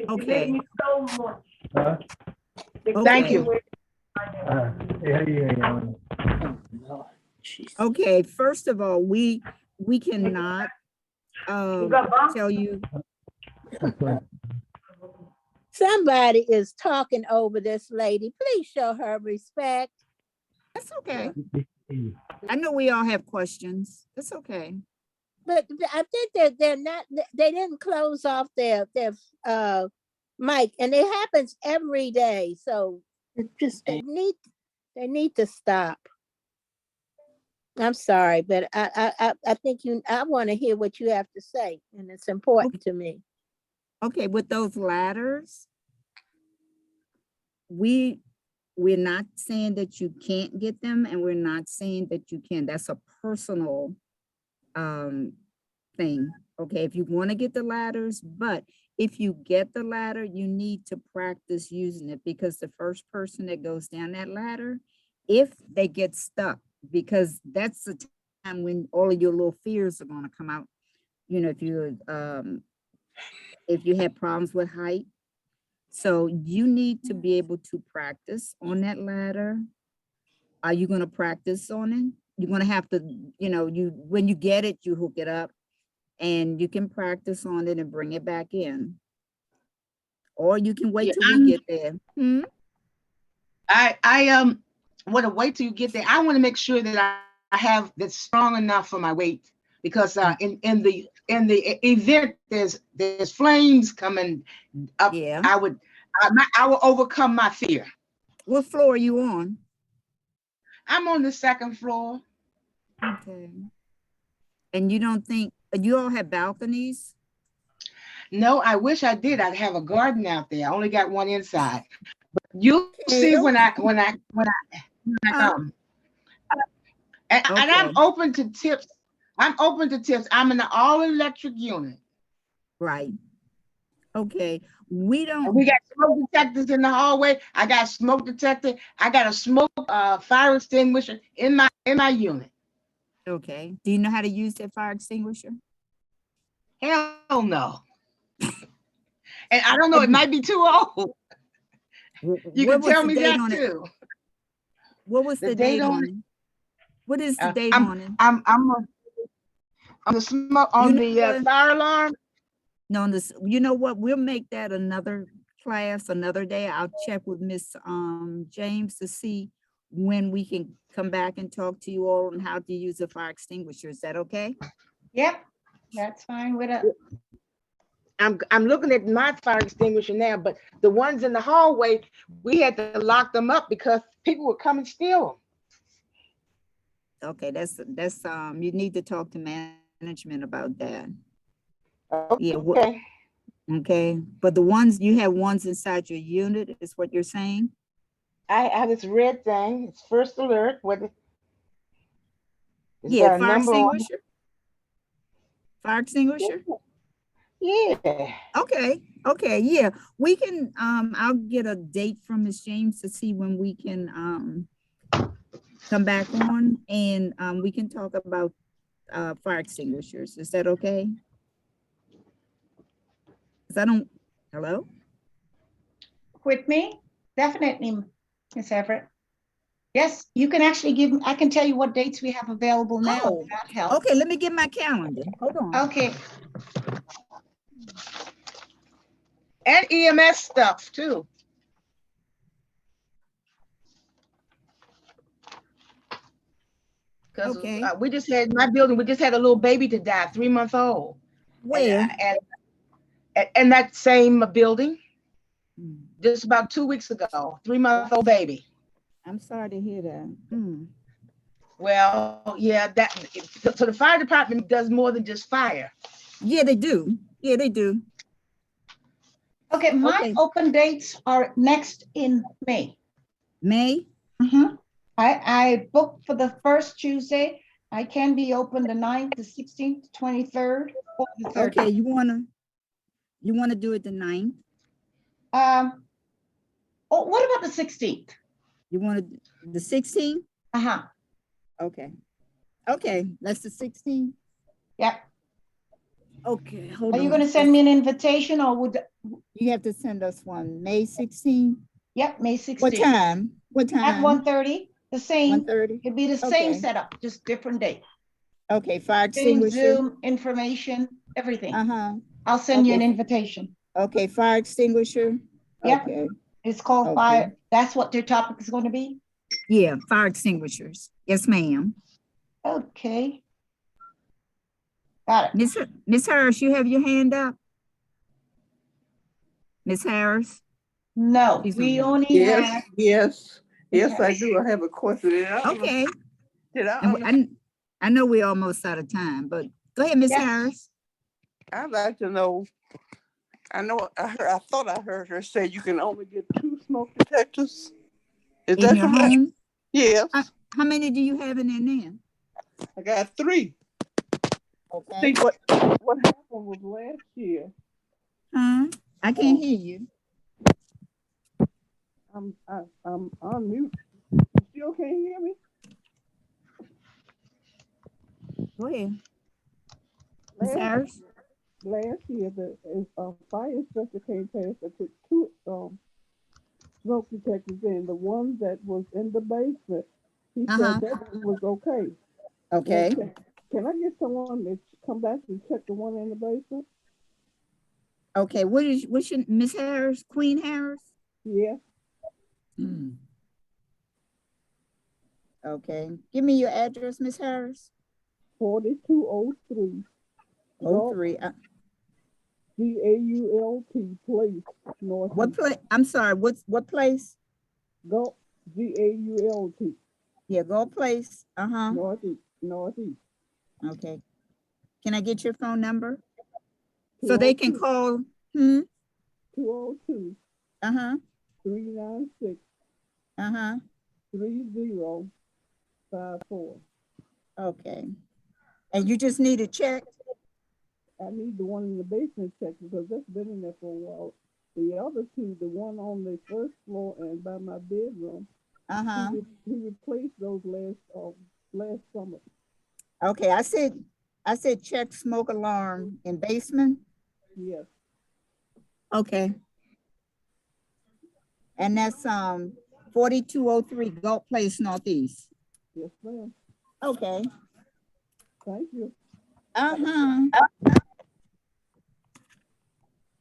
Okay. Thank you. Okay, first of all, we cannot tell you. Somebody is talking over this lady. Please show her respect. That's okay. I know we all have questions. It's okay. But I think that they didn't close off their mic, and it happens every day. So just need They need to stop. I'm sorry, but I think I want to hear what you have to say, and it's important to me. Okay, with those ladders, we're not saying that you can't get them, and we're not saying that you can. That's a personal thing. Okay, if you want to get the ladders, but if you get the ladder, you need to practice using it, because the first person that goes down that ladder, if they get stuck, because that's the time when all of your little fears are going to come out. You know, if you have problems with height. So you need to be able to practice on that ladder. Are you going to practice on it? You're going to have to, you know, when you get it, you hook it up and you can practice on it and bring it back in. Or you can wait till we get there. I want to wait till you get there. I want to make sure that I have that's strong enough for my weight, because in the event there's flames coming up, yeah, I will overcome my fear. What floor are you on? I'm on the second floor. Okay. And you don't think you all have balconies? No, I wish I did. I'd have a garden out there. I only got one inside. But you'll see when I come. And I'm open to tips. I'm in an all-electric unit. Right. Okay. We got smoke detectors in the hallway. I got a smoke detector. I got a smoke fire extinguisher in my unit. Okay. Do you know how to use that fire extinguisher? Hell no. And I don't know, it might be too old. You can tell me that too. What was the date on it? What is the date on it? I'm on the smoke on the fire alarm. No, you know what? We'll make that another class, another day. I'll check with Miss James to see when we can come back and talk to you all on how to use a fire extinguisher. Is that okay? Yep, that's fine with it. I'm looking at my fire extinguisher now, but the ones in the hallway, we had to lock them up because people would come and steal them. Okay, that's you need to talk to management about that. Okay. Yeah. Okay, but the ones you have ones inside your unit is what you're saying? I have this red thing. It's first alert. Yeah, fire extinguisher. Fire extinguisher. Yeah. Okay. Yeah, we can. I'll get a date from Ms. James to see when we can come back on, and we can talk about fire extinguishers. Is that okay? Because I don't. Hello. With me, definitely, Ms. Everett. Yes, you can actually I can tell you what dates we have available now. Oh, if that helps. Okay, let me get my calendar. Hold on. Okay. And EMS stuff too. Because we just had my building, we just had a little baby to die, 3 months old. Where? And that same building, just about 2 weeks ago, 3-month-old baby. I'm sorry to hear that. Well, yeah, so the fire department does more than just fire. Yeah, they do. Yeah, they do. Okay, my open dates are next in May. May? Mm-hmm. I booked for the first Tuesday. I can be open the 9th, the 16th, the 23rd, or the 30th. Okay, you wanna do it the 9th? Oh, what about the 16th? You want the 16th? Uh-huh. Okay, that's the 16th? Yep. Okay, hold on. Are you going to send me an invitation, or would you have to send us one? May 16th? Yep, May 16th. What time? At 1:30. The same. 1:30. It'd be the same setup, just different date. Okay, fire extinguisher. Zoom information, everything. I'll send you an invitation. Okay, fire extinguisher. Yep. Okay. It's called fire. That's what their topic is going to be? Yeah, fire extinguishers. Yes, ma'am. Okay. Got it. Miss Harris, you have your hand up? Miss Harris? No, we only have. Yes. Yes, I do. I have a question. Okay. Did I, And I know we're almost out of time, but go ahead, Ms. Yes. Harris. I'd like to know, I thought I heard her say you can only get 2 smoke detectors. Is In that your correct? home? Yes, How many do you have in there now? I got 3. Okay. See, what happened was last year, Huh? I can't hear you. I'm on mute. You still can't hear me? Go ahead. Ms. Harris? Last year, the fire inspector came past and put 2 smoke detectors in. The one that was in the basement, he said that was okay. Okay. Now, can I get someone to come back and check the one in the basement? Okay, what's your, Ms. Harris, Queen Harris? Yeah. Okay, give me your address, Ms. Harris. 4203. 03. Gault Place, North. What place? I'm sorry, what place? Gault, Gault. Yeah, Gault Place. Northeast. Okay. Can I get your phone number? So they can call, 202. 396. 3054. Okay. And you just need a check? I need the one in the basement checked because that's been in there for a while. The other 2, the one on the first floor and by my bedroom, he replaced those last summer. Okay, I said check smoke alarm in basement. Yes. Okay. And that's 4203 Gulf Place Northeast. Yes, ma'am. Okay. Thank you.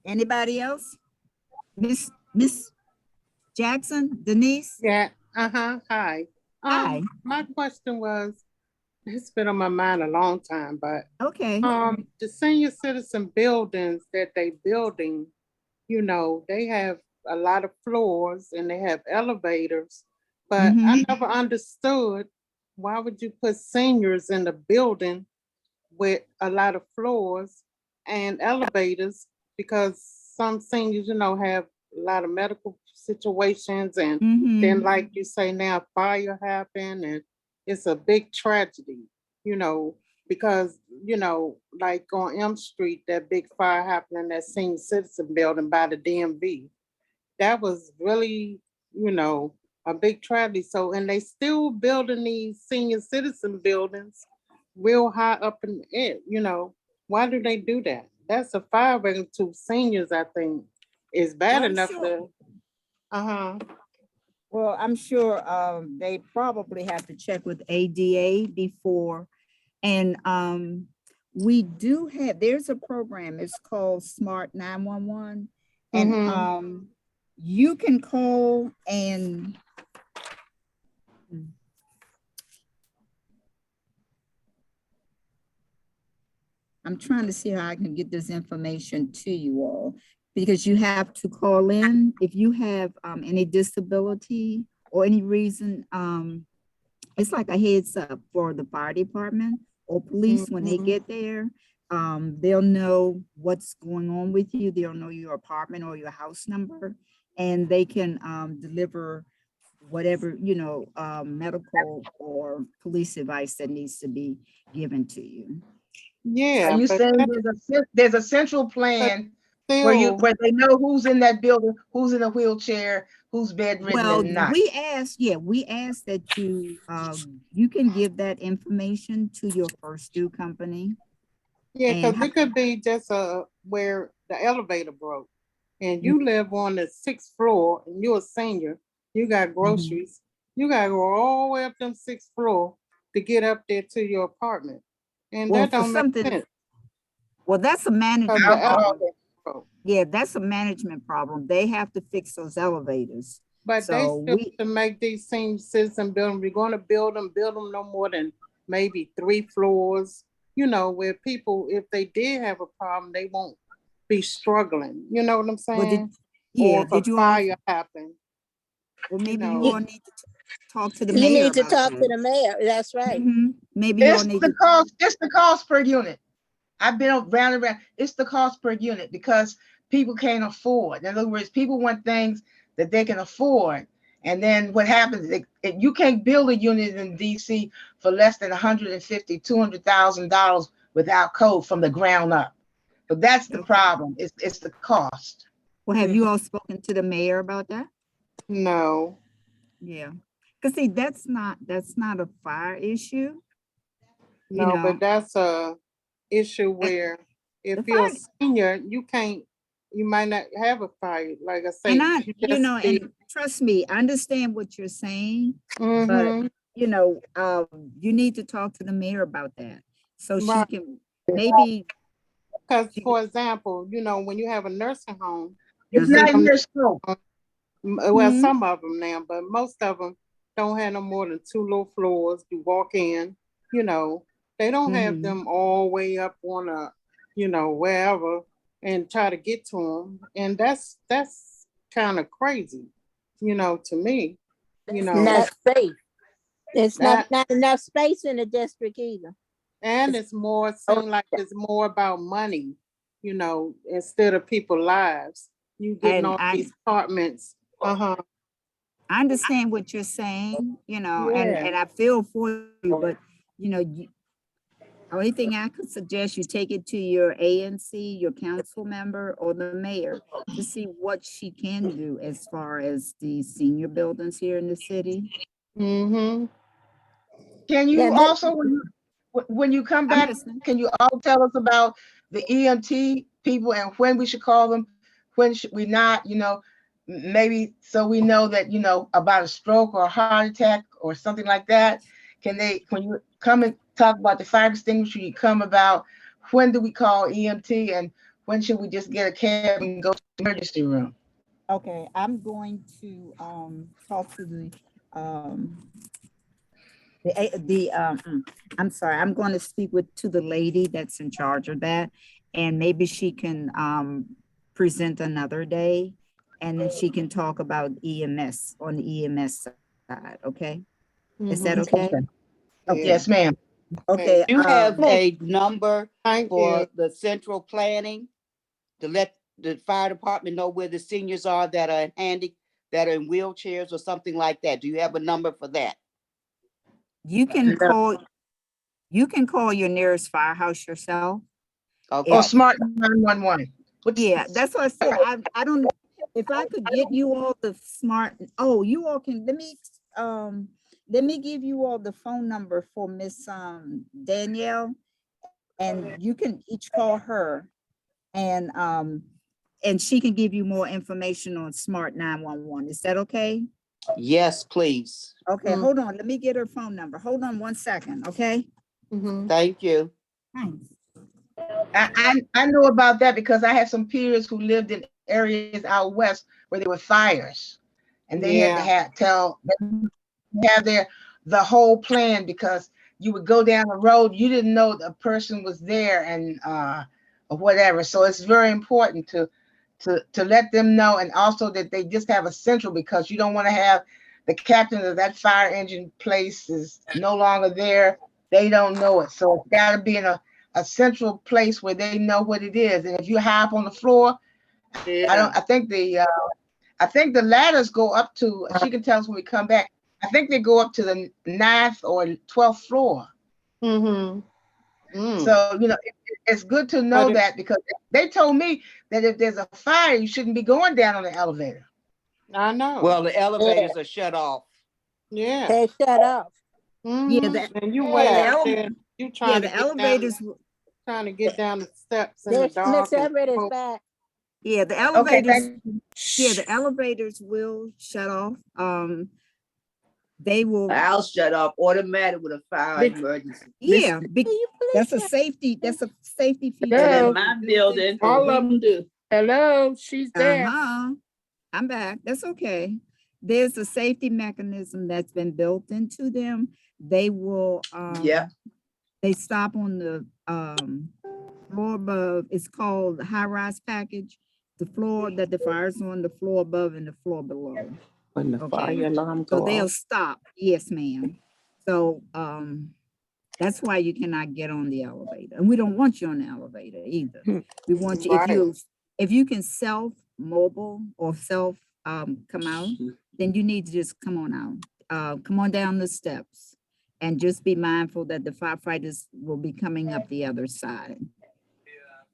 Anybody else? Miss Jackson, Denise? Yeah, hi. Hi. My question was, it's been on my mind a long time, but okay. The senior citizen buildings that they building, you know, they have a lot of floors and they have elevators, but I never understood why would you put seniors in the building with a lot of floors and elevators, because some seniors, you know, have a lot of medical situations, and then like you say now, fire happened and it's a big tragedy, you know, because, you know, like on M Street, that big fire happened in that senior citizen building by the DMV. That was really, you know, a big tragedy. So, and they still building these senior citizen buildings real high up in the air, you know. Why do they do that? That's a fire rating to seniors, I think, is bad enough to, Well, I'm sure they probably have to check with ADA before. And we do have, there's a program, it's called Smart 911. And you can call and I'm trying to see how I can get this information to you all, because you have to call in if you have any disability or any reason. It's like a heads up for the fire department or police when they get there. They'll know what's going on with you. They'll know your apartment or your house number, and they can deliver whatever, you know, medical or police advice that needs to be given to you. Yeah. Are you saying there's a central plan where they know who's in that building, who's in a wheelchair, who's bedridden and not? We asked that you you can give that information to your first due company. Yeah, because it could be just where the elevator broke and you live on the 6th floor and you're a senior, you got groceries, you gotta go all the way up them 6th floor to get up there to your apartment. And that don't make sense. Well, that's a management problem. Yeah, that's a management problem. They have to fix those elevators. But so they still to make these senior citizen buildings, we're going to build them no more than maybe 3 floors, you know, where people, if they did have a problem, they won't be struggling. You know what I'm saying? Or if a fire happen. Well, maybe you all need to talk to the You mayor need to about talk to that. the mayor. That's right. Maybe y'all need to. It's the cost per unit. I've been around and around. It's the cost per unit because people can't afford. In other words, people want things that they can afford. And then what happens, you can't build a unit in DC for less than $150,000, $200,000 without code from the ground up. But that's the problem. It's the cost. Well, have you all spoken to the mayor about that? No. Yeah. Because see, that's not a fire issue. No, but that's a issue where if you're a senior, you might not have a fire. Like I say, and trust me, I understand what you're saying, but you need to talk to the mayor about that. So she can maybe. Because for example, when you have a nursing home, it's not in your scope. Well, some of them now, but most of them don't have no more than 2 low floors. You walk in, they don't have them all the way up on a, wherever and try to get to them. And that's kind of crazy, to me, Not safe. It's not enough space in the district either. And it's more, seems like it's more about money, instead of people's lives. You getting all these apartments. I understand what you're saying, and I feel for you, but only thing I could suggest you take it to your ANC, your council member, or the mayor to see what she can do as far as the senior buildings here in the city. Can you also, when you come back, can you all tell us about the EMT people and when we should call them, when should we not, maybe so we know that, about a stroke or a heart attack or something like that? When you come and talk about the fire extinguisher, you come about when do we call EMT and when should we just get a cab and go to the emergency room? Okay, I'm going to talk to I'm sorry, I'm going to speak to the lady that's in charge of that, and maybe she can present another day, and then she can talk about EMS on the EMS side. Okay, is that okay? Okay. Yes, ma'am. Okay. You have a number for the central planning to let the fire department know where the seniors are that are that are in wheelchairs or something like that. Do you have a number for that? You can call your nearest firehouse yourself. Okay. Or Smart 911. Yeah, that's what I said. I don't know if I could get you all the smart. Oh, you all can let me give you all the phone number for Miss Danielle, and you can each call her, and she can give you more information on Smart 911. Is that okay? Yes, please. Okay, hold on. Let me get her phone number. Hold on 1 second, okay? Thank you. Thanks. I know about that because I had some peers who lived in areas out west where there were fires, and they had to have the whole plan because you would go down the road, you didn't know the person was there and or whatever. So it's very important to let them know, and also that they just have a central, because you don't want to have the captain of that fire engine place is no longer there. They don't know it. So it's got to be in a central place where they know what it is. And if you're high up on the floor, I think the ladders go up to, she can tell us when we come back, I think they go up to the 9th or 12th floor. So, it's good to know that, because they told me that if there's a fire, you shouldn't be going down on the elevator. I know. Well, the elevators are shut off. Yeah. They shut off. Yeah, and you wait out there, you trying to the elevators trying to get down the steps in the dark. Miss Everett is back. Yeah, the elevators. The elevators will shut off. They will. I'll shut off automatic with a fire emergency. Yeah, that's a safety feature. In my building, all of them do. Hello, she's there. I'm back. That's okay. There's a safety mechanism that's been built into them. They will. They stop on the floor above. It's called high-rise package. The floor that the fire's on, the floor above and the floor below. When the Okay. fire alarm So go they'll off. stop. Yes, ma'am. So, that's why you cannot get on the elevator. And we don't want you on the elevator either. We want you, if you can self-mobile or come out, then you need to just come on out. Come on down the steps and just be mindful that the firefighters will be coming up the other side.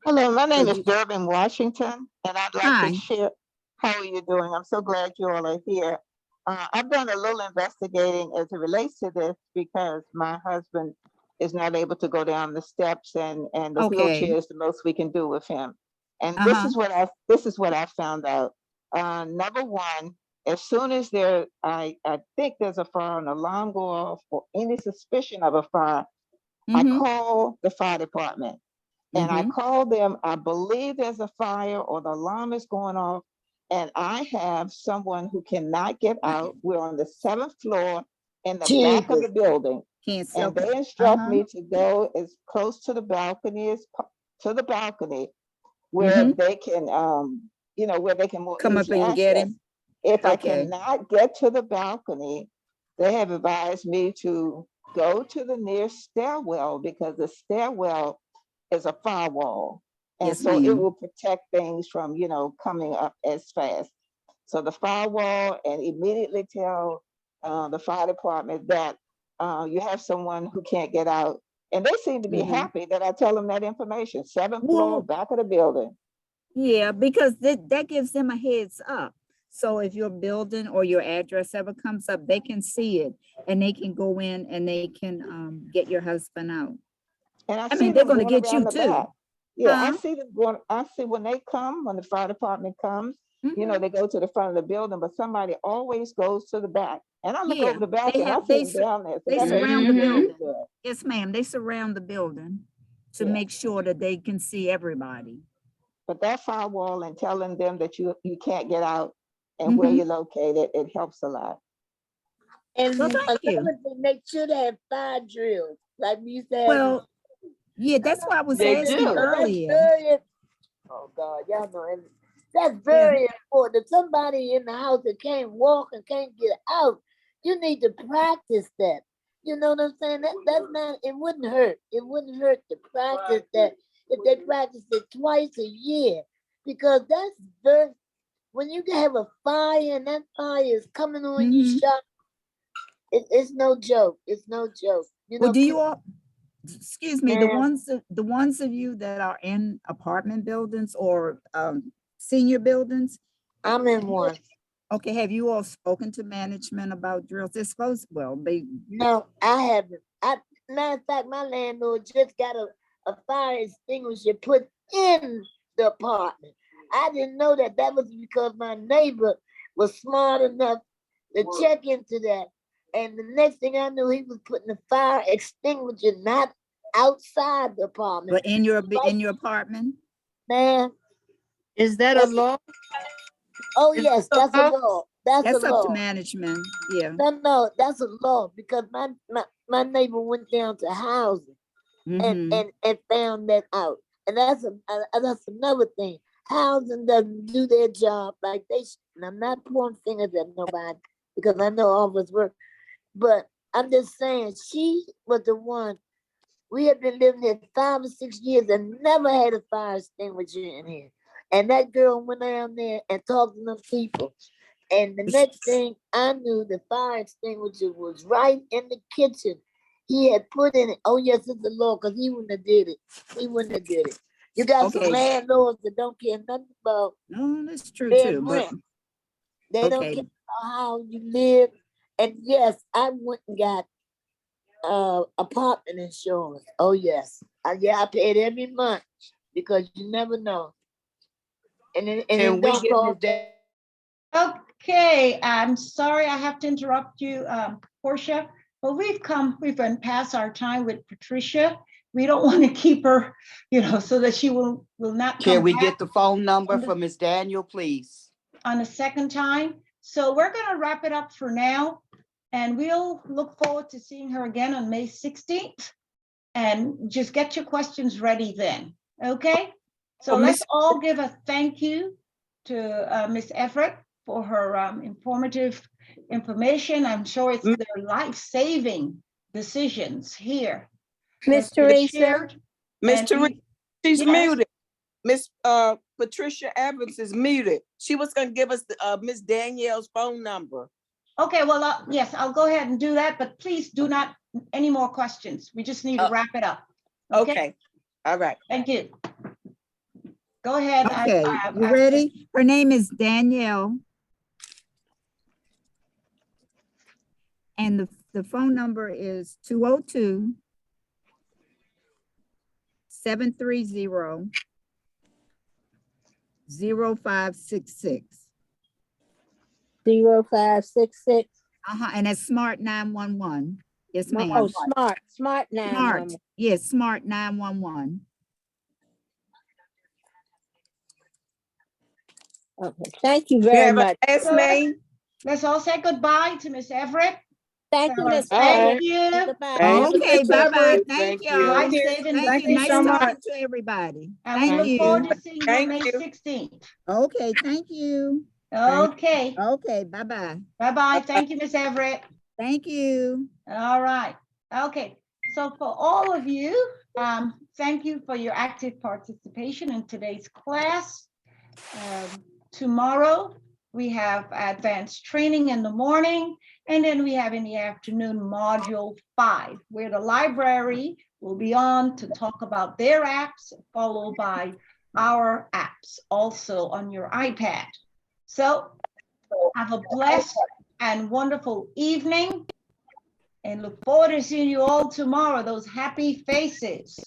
Hello, my name is you- Durbin Washington, and I'd like Hi. to share. How are you doing? I'm so glad you all are here. I've done a little investigating as it relates to this because my husband is not able to go down the steps, and the Okay. wheelchair is the most we can do with him. And this is what I found out. Number one, as soon as I think there's a fire, an alarm go off, or any suspicion of a fire, I call the fire department. And I call them, I believe there's a fire or the alarm is going off, and I have someone who cannot get out. We're on the 7th floor in the back of the building. Can't And they instruct me to go as close to the balcony where they can, where they can more Come up easily and get access. him. If I Okay. cannot get to the balcony, they have advised me to go to the near stairwell because the stairwell is a firewall. And Yes, so it ma'am. will protect things from, coming up as fast. So the firewall, and immediately tell the fire department that you have someone who can't get out. And they seem to be happy that I tell them that information. 7th floor, Well, back of the building. Yeah, because that gives them a heads up. So if your building or your address ever comes up, they can see it and they can go in and they can get your husband out. And I I see mean, they're them gonna going get around you the too. back. Yeah, I Huh? see them going. I see when they come, when the fire department comes, they go to the front of the building, but somebody always goes to the back. And I look Yeah, over the back and I see they them down there. So they that makes surround the me feel building. good. Yes, ma'am. They surround the building to Yeah. make sure that they can see everybody. But that firewall and telling them that you can't get out and where you're located, it helps a lot. And Well, thank you. another thing, they should have fire drills, like we used to have. Well, yeah, that's why I was They asking do. That's earlier. very, oh God, y'all know, and that's very important. If somebody in the house that can't walk and can't get out, you need to practice that. You know what I'm saying? That's not, it wouldn't hurt. It wouldn't hurt to practice that if they practice it twice a year. Because that's very, when you have a fire and that fire is coming on you sharp, it's no joke. It's no joke. You know, Well, do you all, excuse me, the Man. ones of you that are in apartment buildings or senior buildings? I'm in one. Okay, have you all spoken to management about drills? They're supposed, well, they, No, I haven't. Matter of fact, my landlord just got a fire extinguisher put in the apartment. I didn't know that. That was because my neighbor was smart enough to check into that. And the next thing I knew, he was putting the fire extinguisher not outside the apartment. but in your apartment? Man, Is that a law? oh Is yes, that a that's a law? law. That's That's a up to law. management, yeah. No, that's a law because my neighbor went down to housing and found that out. And that's another thing. Housing doesn't do their job like they should. And I'm not pointing fingers at nobody because I know all of us work. But I'm just saying, she was the one. We have been living here 5 or 6 years and never had a fire extinguisher in here. And that girl went down there and talked to them people. And the next thing I knew, the fire extinguisher was right in the kitchen. He had put in it. Oh yes, it's a law because he wouldn't have did it. He wouldn't have did it. You got some Okay. landlords that don't care nothing about No, that's true their too, but, rent. They don't okay. care about how you live. And yes, I went and got apartment insurance. Oh yes, I pay it every month because you never know. And it Can we don't get cost Ms. Okay, I'm sorry I have to interrupt you, Portia, but we've been past our time with Patricia. We don't want to keep her, so that she will not come Can we back get the phone number on the- for Ms. Daniel, please? on a second time. So we're going to wrap it up for now. And we'll look forward to seeing her again on May 16th. And just get your questions ready then, okay? So Oh, let's Miss- all give a thank you to Ms. Everett for her informative information. I'm sure it's their life-saving decisions here. Miss that they've Teresa? shared. Miss And Teresa, she's yes. muted. Miss Patricia Evans is muted. She was gonna give us the Miss Danielle's phone number. Okay, well, yes, I'll go ahead and do that, but please do not, any more questions. We just need to wrap it up. Okay, all right. Thank you. Go ahead. Okay, you ready? Her name is Danielle. And the phone number is 202-730-0566. 0566. And it's Smart 911. Yes, ma'am. Oh, smart 911. Smart, yes, Smart 911. Okay, thank you very much. Let's all say goodbye to Miss Everett. Thank you, Miss Thank Everett. you. Goodbye. Okay, bye-bye. Thank you. Life-saving Thank you. Nice decisions. talking to everybody. And we Thank look you. forward to seeing you on May 16th. Okay, thank you. Okay. Okay, bye-bye. Bye-bye. Thank you, Miss Everett. Thank you. All right. Okay. So for all of you, thank you for your active participation in today's class. Tomorrow, we have advanced training in the morning, and then we have in the afternoon module 5, where the library will be on to talk about their apps, followed by our apps also on your iPad. So have a blessed and wonderful evening, and look forward to seeing you all tomorrow, those happy faces.